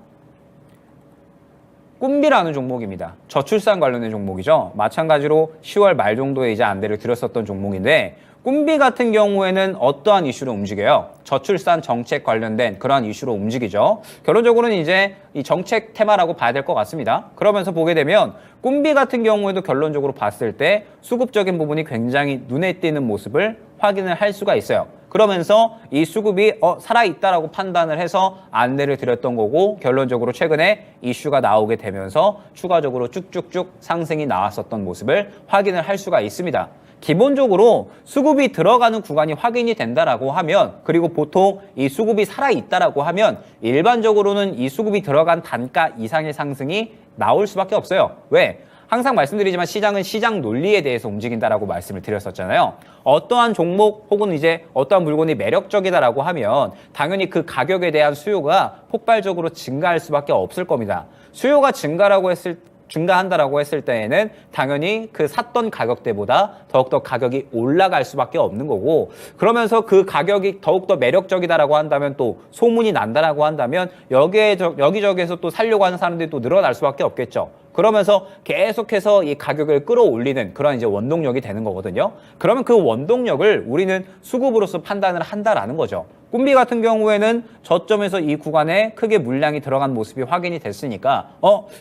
꿈비라는 종목입니다. 저출산 관련된 종목이죠. 마찬가지로 10월 말 정도에 이제 안내를 드렸었던 종목인데, 꿈비 같은 경우에는 어떠한 이슈로 움직여요? 저출산 정책 관련된 그러한 이슈로 움직이죠. 결론적으로는 이제 이 정책 테마라고 봐야 될 것 같습니다. 그러면서 보게 되면 꿈비 같은 경우에도 결론적으로 봤을 때 수급적인 부분이 굉장히 눈에 띄는 모습을 확인을 할 수가 있어요. 그러면서 이 수급이 살아있다라고 판단을 해서 안내를 드렸던 거고, 결론적으로 최근에 이슈가 나오게 되면서 추가적으로 쭉쭉쭉 상승이 나왔었던 모습을 확인을 할 수가 있습니다. 기본적으로 수급이 들어가는 구간이 확인이 된다라고 하면, 그리고 보통 이 수급이 살아있다라고 하면 일반적으로는 이 수급이 들어간 단가 이상의 상승이 나올 수밖에 없어요. 왜? 항상 말씀드리지만 시장은 시장 논리에 대해서 움직인다라고 말씀을 드렸었잖아요. 어떠한 종목 혹은 이제 어떠한 물건이 매력적이다라고 하면 당연히 그 가격에 대한 수요가 폭발적으로 증가할 수밖에 없을 겁니다. 수요가 증가한다라고 했을 때에는 당연히 그 샀던 가격대보다 더욱더 가격이 올라갈 수밖에 없는 거고, 그러면서 그 가격이 더욱더 매력적이다라고 한다면, 또 소문이 난다라고 한다면 여기저기에서 또 살려고 하는 사람들이 또 늘어날 수밖에 없겠죠. 그러면서 계속해서 이 가격을 끌어올리는 그런 이제 원동력이 되는 거거든요. 그러면 그 원동력을 우리는 수급으로서 판단을 한다라는 거죠. 꿈비 같은 경우에는 저점에서 이 구간에 크게 물량이 들어간 모습이 확인이 됐으니까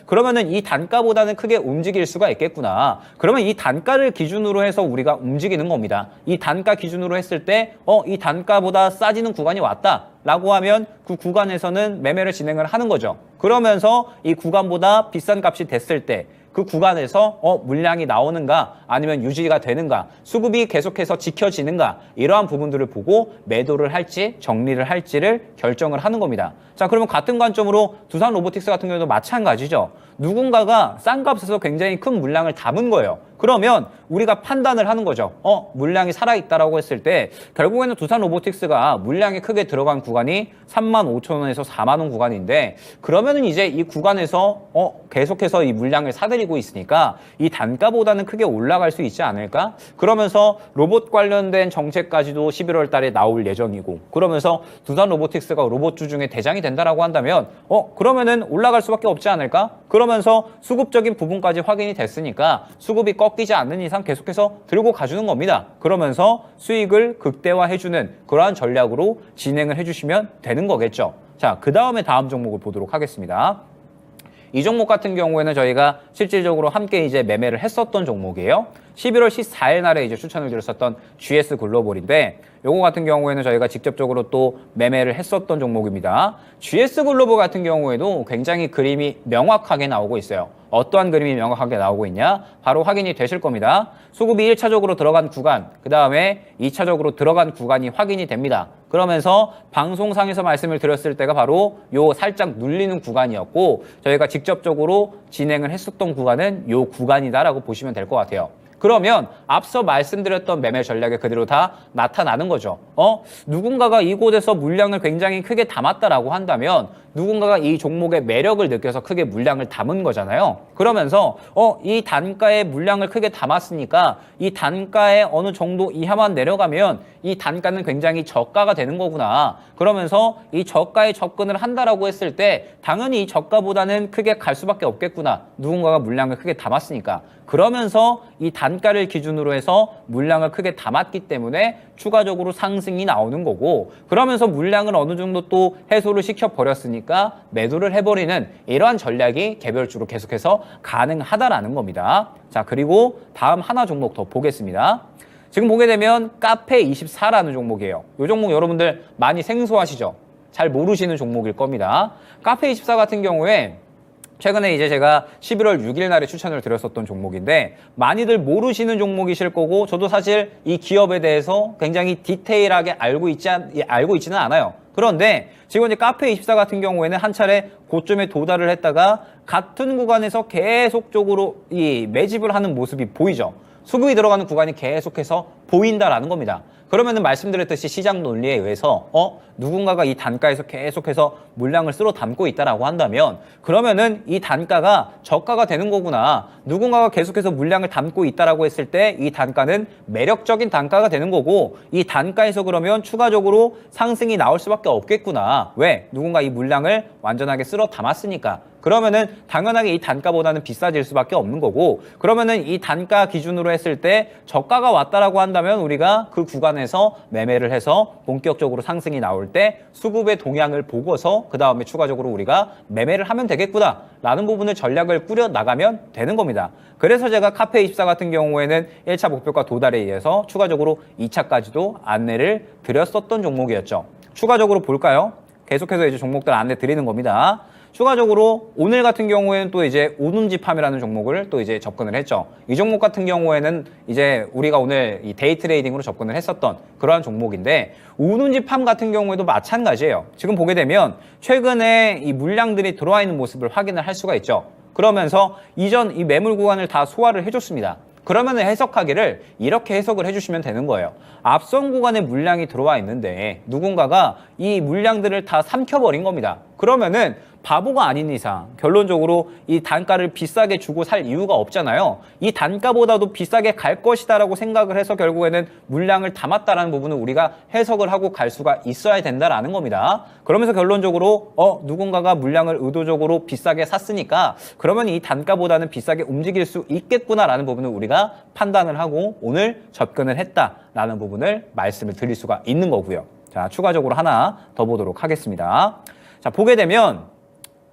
그러면은 이 단가보다는 크게 움직일 수가 있겠구나. 그러면 이 단가를 기준으로 해서 우리가 움직이는 겁니다. 이 단가 기준으로 했을 때 이 단가보다 싸지는 구간이 왔다라고 하면 그 구간에서는 매매를 진행을 하는 거죠. 그러면서 이 구간보다 비싼 값이 됐을 때 그 구간에서 물량이 나오는가 아니면 유지가 되는가, 수급이 계속해서 지켜지는가, 이러한 부분들을 보고 매도를 할지 정리를 할지를 결정을 하는 겁니다. 자, 그러면 같은 관점으로 두산 로보틱스 같은 경우도 마찬가지죠. 누군가가 싼 값에서 굉장히 큰 물량을 담은 거예요. 그러면 우리가 판단을 하는 거죠. 물량이 살아있다라고 했을 때 결국에는 두산 로보틱스가 물량이 크게 들어간 구간이 35,000원에서 4만 원 구간인데, 그러면은 이제 이 구간에서 계속해서 이 물량을 사들이고 있으니까 이 단가보다는 크게 올라갈 수 있지 않을까? 그러면서 로봇 관련된 정책까지도 11월 달에 나올 예정이고, 그러면서 두산 로보틱스가 로봇주 중에 대장이 된다라고 한다면 그러면은 올라갈 수밖에 없지 않을까? 그러면서 수급적인 부분까지 확인이 됐으니까 수급이 꺾이지 않는 이상 계속해서 들고 가주는 겁니다. 그러면서 수익을 극대화해주는 그러한 전략으로 진행을 해주시면 되는 거겠죠. 자, 그 다음에 다음 종목을 보도록 하겠습니다. 이 종목 같은 경우에는 저희가 실질적으로 함께 이제 매매를 했었던 종목이에요. 11월 14일 날에 이제 추천을 드렸었던 GS 글로벌인데, 요거 같은 경우에는 저희가 직접적으로 또 매매를 했었던 종목입니다. GS 글로벌 같은 경우에도 굉장히 그림이 명확하게 나오고 있어요. 어떠한 그림이 명확하게 나오고 있냐? 바로 확인이 되실 겁니다. 수급이 1차적으로 들어간 구간, 그 다음에 2차적으로 들어간 구간이 확인이 됩니다. 그러면서 방송상에서 말씀을 드렸을 때가 바로 요 살짝 눌리는 구간이었고, 저희가 직접적으로 진행을 했었던 구간은 요 구간이다라고 보시면 될 것 같아요. 그러면 앞서 말씀드렸던 매매 전략에 그대로 다 나타나는 거죠. 누군가가 이곳에서 물량을 굉장히 크게 담았다라고 한다면 누군가가 이 종목의 매력을 느껴서 크게 물량을 담은 거잖아요. 그러면서 이 단가에 물량을 크게 담았으니까 이 단가에 어느 정도 이하만 내려가면 이 단가는 굉장히 저가가 되는 거구나. 그러면서 이 저가에 접근을 한다라고 했을 때 당연히 이 저가보다는 크게 갈 수밖에 없겠구나. 누군가가 물량을 크게 담았으니까. 그러면서 이 단가를 기준으로 해서 물량을 크게 담았기 때문에 추가적으로 상승이 나오는 거고, 그러면서 물량을 어느 정도 또 해소를 시켜버렸으니까 매도를 해버리는 이러한 전략이 개별주로 계속해서 가능하다라는 겁니다. 자, 그리고 다음 하나 종목 더 보겠습니다. 지금 보게 되면 카페24라는 종목이에요. 이 종목 여러분들 많이 생소하시죠? 잘 모르시는 종목일 겁니다. 카페24 같은 경우에 최근에 이제 제가 11월 6일 날에 추천을 드렸었던 종목인데, 많이들 모르시는 종목이실 거고, 저도 사실 이 기업에 대해서 굉장히 디테일하게 알고 있지는 않아요. 그런데 지금 이제 카페24 같은 경우에는 한 차례 고점에 도달을 했다가 같은 구간에서 계속적으로 이 매집을 하는 모습이 보이죠. 수급이 들어가는 구간이 계속해서 보인다라는 겁니다. 그러면은 말씀드렸듯이 시장 논리에 의해서 누군가가 이 단가에서 계속해서 물량을 쓸어 담고 있다라고 한다면, 그러면은 이 단가가 저가가 되는 거구나. 누군가가 계속해서 물량을 담고 있다라고 했을 때 이 단가는 매력적인 단가가 되는 거고, 이 단가에서 그러면 추가적으로 상승이 나올 수밖에 없겠구나. 왜? 누군가 이 물량을 완전하게 쓸어 담았으니까. 그러면은 당연하게 이 단가보다는 비싸질 수밖에 없는 거고, 그러면은 이 단가 기준으로 했을 때 저가가 왔다라고 한다면 한다면 우리가 그 구간에서 매매를 해서 본격적으로 상승이 나올 때 수급의 동향을 보고서 그 다음에 추가적으로 우리가 매매를 하면 되겠구나 라는 부분을 전략을 꾸려 나가면 되는 겁니다. 그래서 제가 카페24 같은 경우에는 1차 목표가 도달에 의해서 추가적으로 2차까지도 안내를 드렸었던 종목이었죠. 추가적으로 볼까요? 계속해서 이제 종목들 안내 드리는 겁니다. 추가적으로 오늘 같은 경우에는 또 이제 오눈지팜이라는 종목을 또 이제 접근을 했죠. 이 종목 같은 경우에는 이제 우리가 오늘 이 데이 트레이딩으로 접근을 했었던 그러한 종목인데, 오눈지팜 같은 경우에도 마찬가지예요. 지금 보게 되면 최근에 이 물량들이 들어와 있는 모습을 확인을 할 수가 있죠. 그러면서 이전 이 매물 구간을 다 소화를 해줬습니다. 그러면 해석하기를 이렇게 해석을 해주시면 되는 거예요. 앞선 구간에 물량이 들어와 있는데 누군가가 이 물량들을 다 삼켜버린 겁니다. 그러면은 바보가 아닌 이상 결론적으로 이 단가를 비싸게 주고 살 이유가 없잖아요. 이 단가보다도 비싸게 갈 것이다라고 생각을 해서 결국에는 물량을 담았다라는 부분을 우리가 해석을 하고 갈 수가 있어야 된다라는 겁니다. 그러면서 결론적으로 누군가가 물량을 의도적으로 비싸게 샀으니까 그러면 이 단가보다는 비싸게 움직일 수 있겠구나라는 부분을 우리가 판단을 하고 오늘 접근을 했다라는 부분을 말씀을 드릴 수가 있는 거고요. 자, 추가적으로 하나 더 보도록 하겠습니다. 자, 보게 되면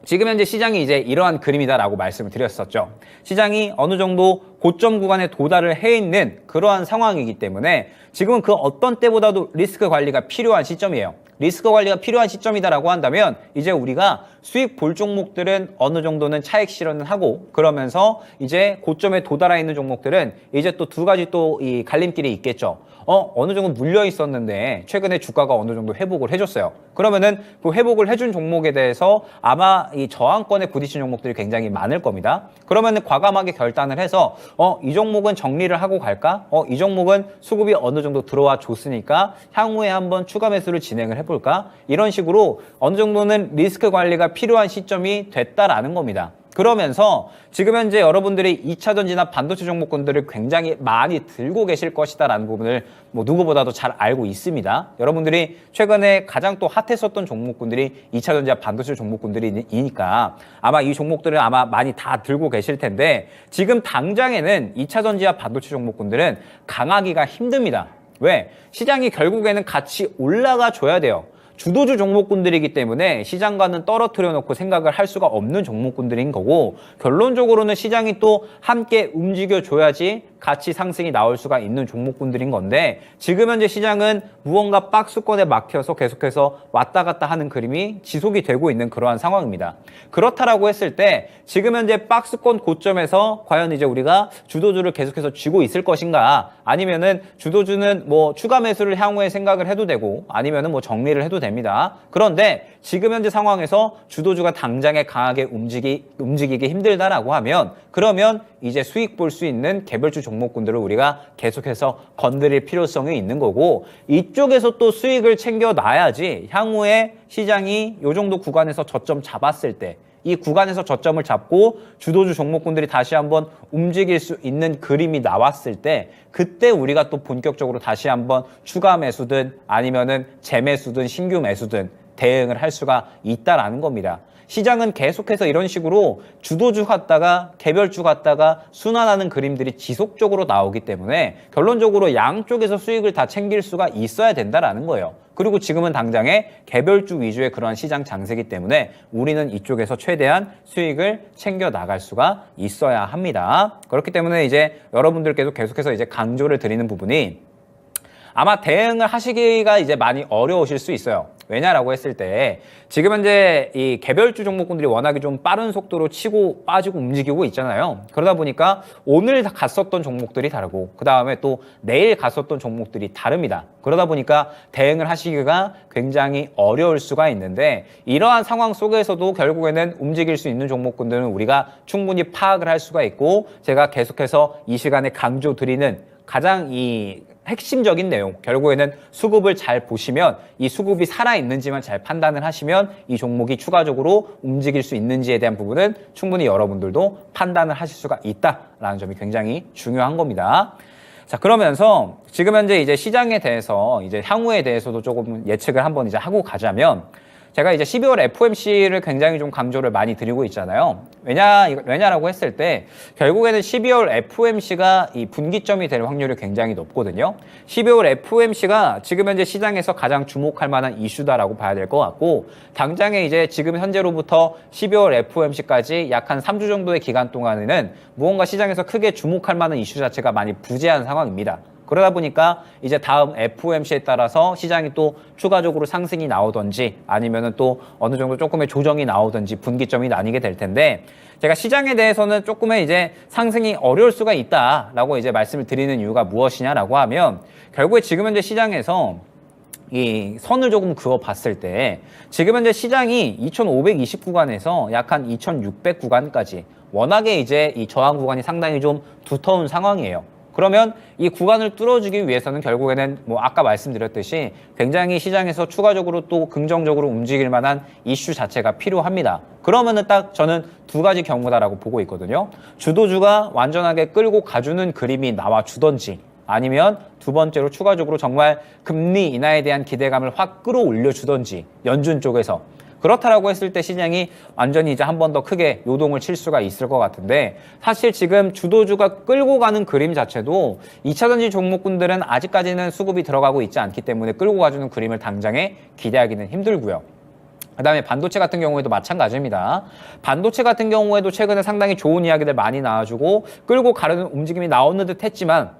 지금 현재 시장이 이제 이러한 그림이다라고 말씀을 드렸었죠. 시장이 어느 정도 고점 구간에 도달을 해 있는 그러한 상황이기 때문에 지금은 그 어떤 때보다도 리스크 관리가 필요한 시점이에요. 리스크 관리가 필요한 시점이다라고 한다면 이제 우리가 수익 볼 종목들은 어느 정도는 차익 실현을 하고, 그러면서 이제 고점에 도달해 있는 종목들은 이제 또 두 가지 또 이 갈림길이 있겠죠. 어느 정도 물려 있었는데 최근에 주가가 어느 정도 회복을 해줬어요. 그러면은 그 회복을 해준 종목에 대해서 아마 이 저항권에 부딪힌 종목들이 굉장히 많을 겁니다. 그러면은 과감하게 결단을 해서 이 종목은 정리를 하고 갈까? 이 종목은 수급이 어느 정도 들어와 줬으니까 향후에 한번 추가 매수를 진행을 해볼까? 이런 식으로 어느 정도는 리스크 관리가 필요한 시점이 됐다라는 겁니다. 그러면서 지금 현재 여러분들이 2차전지나 반도체 종목군들을 굉장히 많이 들고 계실 것이다라는 부분을 뭐 누구보다도 잘 알고 있습니다. 여러분들이 최근에 가장 또 핫했었던 종목군들이 2차전지와 반도체 종목군들이니까 아마 이 종목들을 아마 많이 다 들고 계실 텐데, 지금 당장에는 2차전지와 반도체 종목군들은 강하기가 힘듭니다. 왜? 시장이 결국에는 같이 올라가 줘야 돼요. 주도주 종목군들이기 때문에 시장과는 떨어뜨려 놓고 생각을 할 수가 없는 종목군들인 거고, 결론적으로는 시장이 또 함께 움직여줘야지 같이 상승이 나올 수가 있는 종목군들인 건데, 지금 현재 시장은 무언가 박스권에 막혀서 계속해서 왔다 갔다 하는 그림이 지속이 되고 있는 그러한 상황입니다. 그렇다라고 했을 때 지금 현재 박스권 고점에서 과연 이제 우리가 주도주를 계속해서 쥐고 있을 것인가, 아니면은 주도주는 뭐 추가 매수를 향후에 생각을 해도 되고 아니면은 뭐 정리를 해도 됩니다. 그런데 지금 현재 상황에서 주도주가 당장에 강하게 움직이기 힘들다라고 하면, 그러면 이제 수익 볼 수 있는 개별주 종목군들을 우리가 계속해서 건드릴 필요성이 있는 거고, 이쪽에서 또 수익을 챙겨놔야지 향후에 시장이 이 정도 구간에서 저점 잡았을 때, 이 구간에서 저점을 잡고 주도주 종목군들이 다시 한번 움직일 수 있는 그림이 나왔을 때, 그때 우리가 또 본격적으로 다시 한번 추가 매수든 아니면은 재매수든 신규 매수든 대응을 할 수가 있다라는 겁니다. 시장은 계속해서 이런 식으로 주도주 갔다가 개별주 갔다가 순환하는 그림들이 지속적으로 나오기 때문에 결론적으로 양쪽에서 수익을 다 챙길 수가 있어야 된다라는 거예요. 그리고 지금은 당장에 개별주 위주의 그러한 시장 장세기 때문에 우리는 이쪽에서 최대한 수익을 챙겨 나갈 수가 있어야 합니다. 그렇기 때문에 이제 여러분들께도 계속해서 이제 강조를 드리는 부분이, 아마 대응을 하시기가 이제 많이 어려우실 수 있어요. 왜냐라고 했을 때 지금 현재 이 개별주 종목군들이 워낙에 좀 빠른 속도로 치고 빠지고 움직이고 있잖아요. 그러다 보니까 오늘 갔었던 종목들이 다르고 그 다음에 또 내일 갔었던 종목들이 다릅니다. 그러다 보니까 대응을 하시기가 굉장히 어려울 수가 있는데, 이러한 상황 속에서도 결국에는 움직일 수 있는 종목군들은 우리가 충분히 파악을 할 수가 있고, 제가 계속해서 이 시간에 강조 드리는 가장 이 핵심적인 내용, 결국에는 수급을 잘 보시면 이 수급이 살아있는지만 잘 판단을 하시면 이 종목이 추가적으로 움직일 수 있는지에 대한 부분은 충분히 여러분들도 판단을 하실 수가 있다라는 점이 굉장히 중요한 겁니다. 자, 그러면서 지금 현재 이제 시장에 대해서 이제 향후에 대해서도 조금 예측을 한번 이제 하고 가자면, 제가 이제 12월 FOMC를 굉장히 좀 강조를 많이 드리고 있잖아요. 왜냐라고 했을 때 결국에는 12월 FOMC가 이 분기점이 될 확률이 굉장히 높거든요. 12월 FOMC가 지금 현재 시장에서 가장 주목할 만한 이슈다라고 봐야 될 것 같고, 당장에 이제 지금 현재로부터 12월 FOMC까지 약 한 3주 정도의 기간 동안에는 무언가 시장에서 크게 주목할 만한 이슈 자체가 많이 부재한 상황입니다. 그러다 보니까 이제 다음 FOMC에 따라서 시장이 또 추가적으로 상승이 나오든지 아니면은 또 어느 정도 조금의 조정이 나오든지 분기점이 나뉘게 될 텐데, 제가 시장에 대해서는 조금의 이제 상승이 어려울 수가 있다라고 이제 말씀을 드리는 이유가 무엇이냐라고 하면, 결국에 지금 현재 시장에서 이 선을 조금 그어 봤을 때 지금 현재 시장이 2520 구간에서 약 한 2600 구간까지 워낙에 이제 이 저항 구간이 상당히 좀 두터운 상황이에요. 그러면 이 구간을 뚫어주기 위해서는 결국에는 뭐 아까 말씀드렸듯이 굉장히 시장에서 추가적으로 또 긍정적으로 움직일 만한 이슈 자체가 필요합니다. 그러면은 딱 저는 두 가지 경우다라고 보고 있거든요. 주도주가 완전하게 끌고 가주는 그림이 나와주던지, 아니면 두 번째로 추가적으로 정말 금리 인하에 대한 기대감을 확 끌어올려 주던지, 연준 쪽에서 그렇다라고 했을 때 시장이 완전히 이제 한 번 더 크게 요동을 칠 수가 있을 것 같은데, 사실 지금 주도주가 끌고 가는 그림 자체도 2차전지 종목군들은 아직까지는 수급이 들어가고 있지 않기 때문에 끌고 가주는 그림을 당장에 기대하기는 힘들고요. 그다음에 반도체 같은 경우에도 마찬가지입니다. 반도체 같은 경우에도 최근에 상당히 좋은 이야기들 많이 나와주고 끌고 가려는 움직임이 나오는 듯 했지만,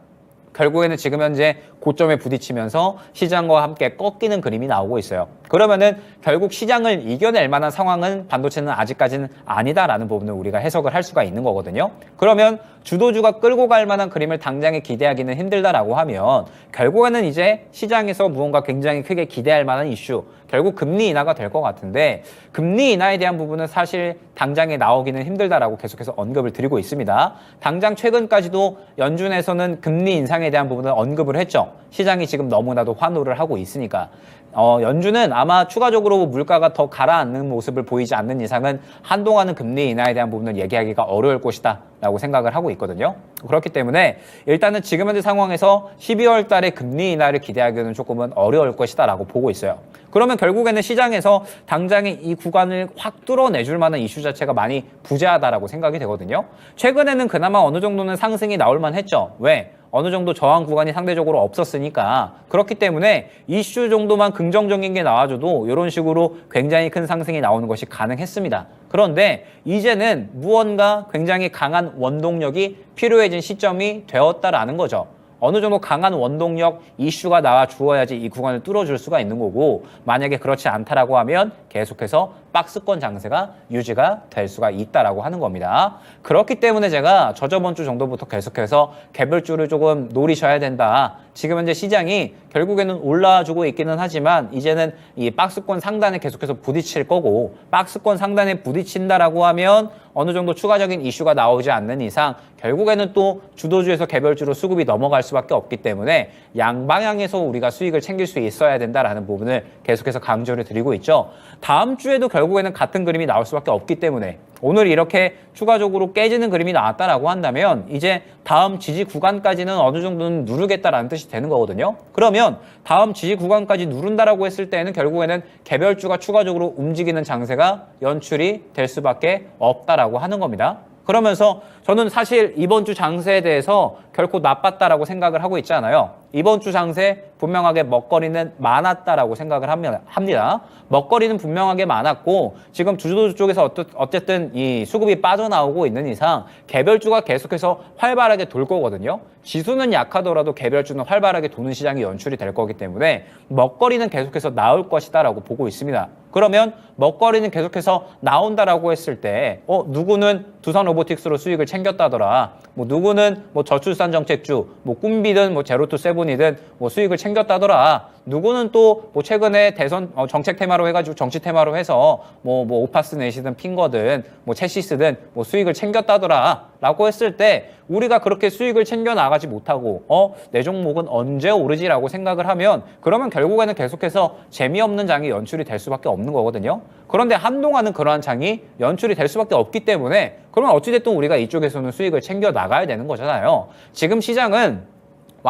결국에는 지금 현재 고점에 부딪히면서 시장과 함께 꺾이는 그림이 나오고 있어요. 그러면은 결국 시장을 이겨낼 만한 상황은 반도체는 아직까지는 아니다라는 부분을 우리가 해석을 할 수가 있는 거거든요. 그러면 주도주가 끌고 갈 만한 그림을 당장에 기대하기는 힘들다라고 하면 결국에는 이제 시장에서 무언가 굉장히 크게 기대할 만한 이슈, 결국 금리 인하가 될 것 같은데, 금리 인하에 대한 부분은 사실 당장에 나오기는 힘들다라고 계속해서 언급을 드리고 있습니다. 당장 최근까지도 연준에서는 금리 인상에 대한 부분을 언급을 했죠. 시장이 지금 너무나도 환호를 하고 있으니까. 연준은 아마 추가적으로 물가가 더 가라앉는 모습을 보이지 않는 이상은 한동안은 금리 인하에 대한 부분을 얘기하기가 어려울 것이다 라고 생각을 하고 있거든요. 그렇기 때문에 일단은 지금 현재 상황에서 12월 달에 금리 인하를 기대하기는 조금은 어려울 것이다 라고 보고 있어요. 그러면 결국에는 시장에서 당장에 이 구간을 확 뚫어내줄 만한 이슈 자체가 많이 부재하다라고 생각이 되거든요. 최근에는 그나마 어느 정도는 상승이 나올 만했죠. 왜? 어느 정도 저항 구간이 상대적으로 없었으니까. 그렇기 때문에 이슈 정도만 긍정적인 게 나와줘도 이런 식으로 굉장히 큰 상승이 나오는 것이 가능했습니다. 그런데 이제는 무언가 굉장히 강한 원동력이 필요해진 시점이 되었다라는 거죠. 어느 정도 강한 원동력 이슈가 나와 주어야지 이 구간을 뚫어줄 수가 있는 거고, 만약에 그렇지 않다라고 하면 계속해서 박스권 장세가 유지가 될 수가 있다라고 하는 겁니다. 그렇기 때문에 제가 저번 주 정도부터 계속해서 개별주를 조금 노리셔야 된다. 지금 현재 시장이 결국에는 올라와주고 있기는 하지만 이제는 이 박스권 상단에 계속해서 부딪힐 거고, 박스권 상단에 부딪힌다라고 하면 어느 정도 추가적인 이슈가 나오지 않는 이상 결국에는 또 주도주에서 개별주로 수급이 넘어갈 수밖에 없기 때문에 양방향에서 우리가 수익을 챙길 수 있어야 된다라는 부분을 계속해서 강조를 드리고 있죠. 다음 주에도 결국에는 같은 그림이 나올 수밖에 없기 때문에 오늘 이렇게 추가적으로 깨지는 그림이 나왔다라고 한다면 이제 다음 지지 구간까지는 어느 정도는 누르겠다라는 뜻이 되는 거거든요. 그러면 다음 지지 구간까지 누른다라고 했을 때는 결국에는 개별주가 추가적으로 움직이는 장세가 연출이 될 수밖에 없다라고 하는 겁니다. 그러면서 저는 사실 이번 주 장세에 대해서 결코 나빴다라고 생각을 하고 있지 않아요. 이번 주 장세 분명하게 먹거리는 많았다라고 생각을 합니다. 먹거리는 분명하게 많았고 지금 주도주 쪽에서 어쨌든 이 수급이 빠져나오고 있는 이상 개별주가 계속해서 활발하게 돌 거거든요. 지수는 약하더라도 개별주는 활발하게 도는 시장이 연출이 될 거기 때문에 먹거리는 계속해서 나올 것이다라고 보고 있습니다. 그러면 먹거리는 계속해서 나온다라고 했을 때 누구는 두산 로보틱스로 수익을 챙겼다더라. 뭐 누구는 뭐 저출산 정책주, 뭐 꿈비든 뭐 제로투세븐이든 뭐 수익을 챙겼다더라. 누구는 또 뭐 최근에 대선 정책 테마로 해가지고 정치 테마로 해서 뭐 오파스 넷이든 핑거든 뭐 채시스든 뭐 수익을 챙겼다더라라고 했을 때 우리가 그렇게 수익을 챙겨 나가지 못하고 내 종목은 언제 오르지라고 생각을 하면 그러면 결국에는 계속해서 재미없는 장이 연출이 될 수밖에 없는 거거든요. 그런데 한동안은 그러한 장이 연출이 될 수밖에 없기 때문에 그러면 어찌됐든 우리가 이쪽에서는 수익을 챙겨 나가야 되는 거잖아요. 지금 시장은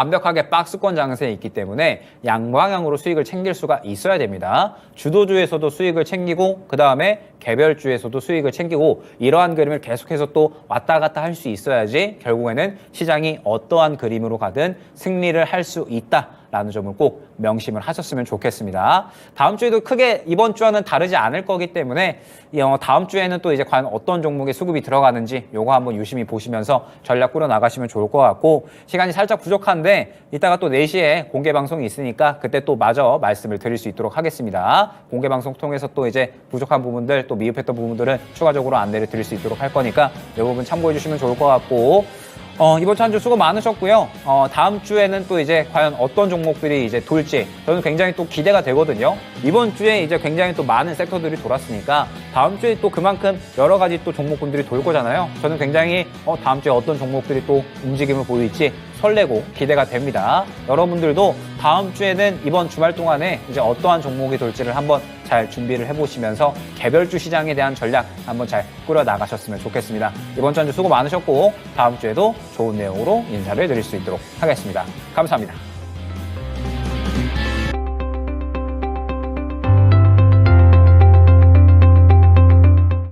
완벽하게 박스권 장세에 있기 때문에 양방향으로 수익을 챙길 수가 있어야 됩니다. 주도주에서도 수익을 챙기고 그 다음에 개별주에서도 수익을 챙기고 이러한 그림을 계속해서 또 왔다 갔다 할 수 있어야지 결국에는 시장이 어떠한 그림으로 가든 승리를 할 수 있다라는 점을 꼭 명심을 하셨으면 좋겠습니다. 다음 주에도 크게 이번 주와는 다르지 않을 거기 때문에 다음 주에는 또 이제 과연 어떤 종목에 수급이 들어가는지 요거 한번 유심히 보시면서 전략 꾸려 나가시면 좋을 것 같고 시간이 살짝 부족한데 이따가 또 4시에 공개 방송이 있으니까 그때 또 마저 말씀을 드릴 수 있도록 하겠습니다. 공개 방송 통해서 또 이제 부족한 부분들 또 미흡했던 부분들은 추가적으로 안내를 드릴 수 있도록 할 거니까 이 부분 참고해 주시면 좋을 것 같고 이번 주 한 주 수고 많으셨고요. 다음 주에는 또 이제 과연 어떤 종목들이 이제 돌지 저는 굉장히 또 기대가 되거든요. 이번 주에 이제 굉장히 또 많은 섹터들이 돌았으니까 다음 주에 또 그만큼 여러 가지 또 종목군들이 돌 거잖아요. 저는 굉장히 다음 주에 어떤 종목들이 또 움직임을 보일지 설레고 기대가 됩니다. 여러분들도 다음 주에는 이번 주말 동안에 이제 어떠한 종목이 돌지를 한번 잘 준비를 해보시면서 개별주 시장에 대한 전략 한번 잘 꾸려 나가셨으면 좋겠습니다. 이번 주 한 주 수고 많으셨고 다음 주에도 좋은 내용으로 인사를 드릴 수 있도록 하겠습니다. 감사합니다.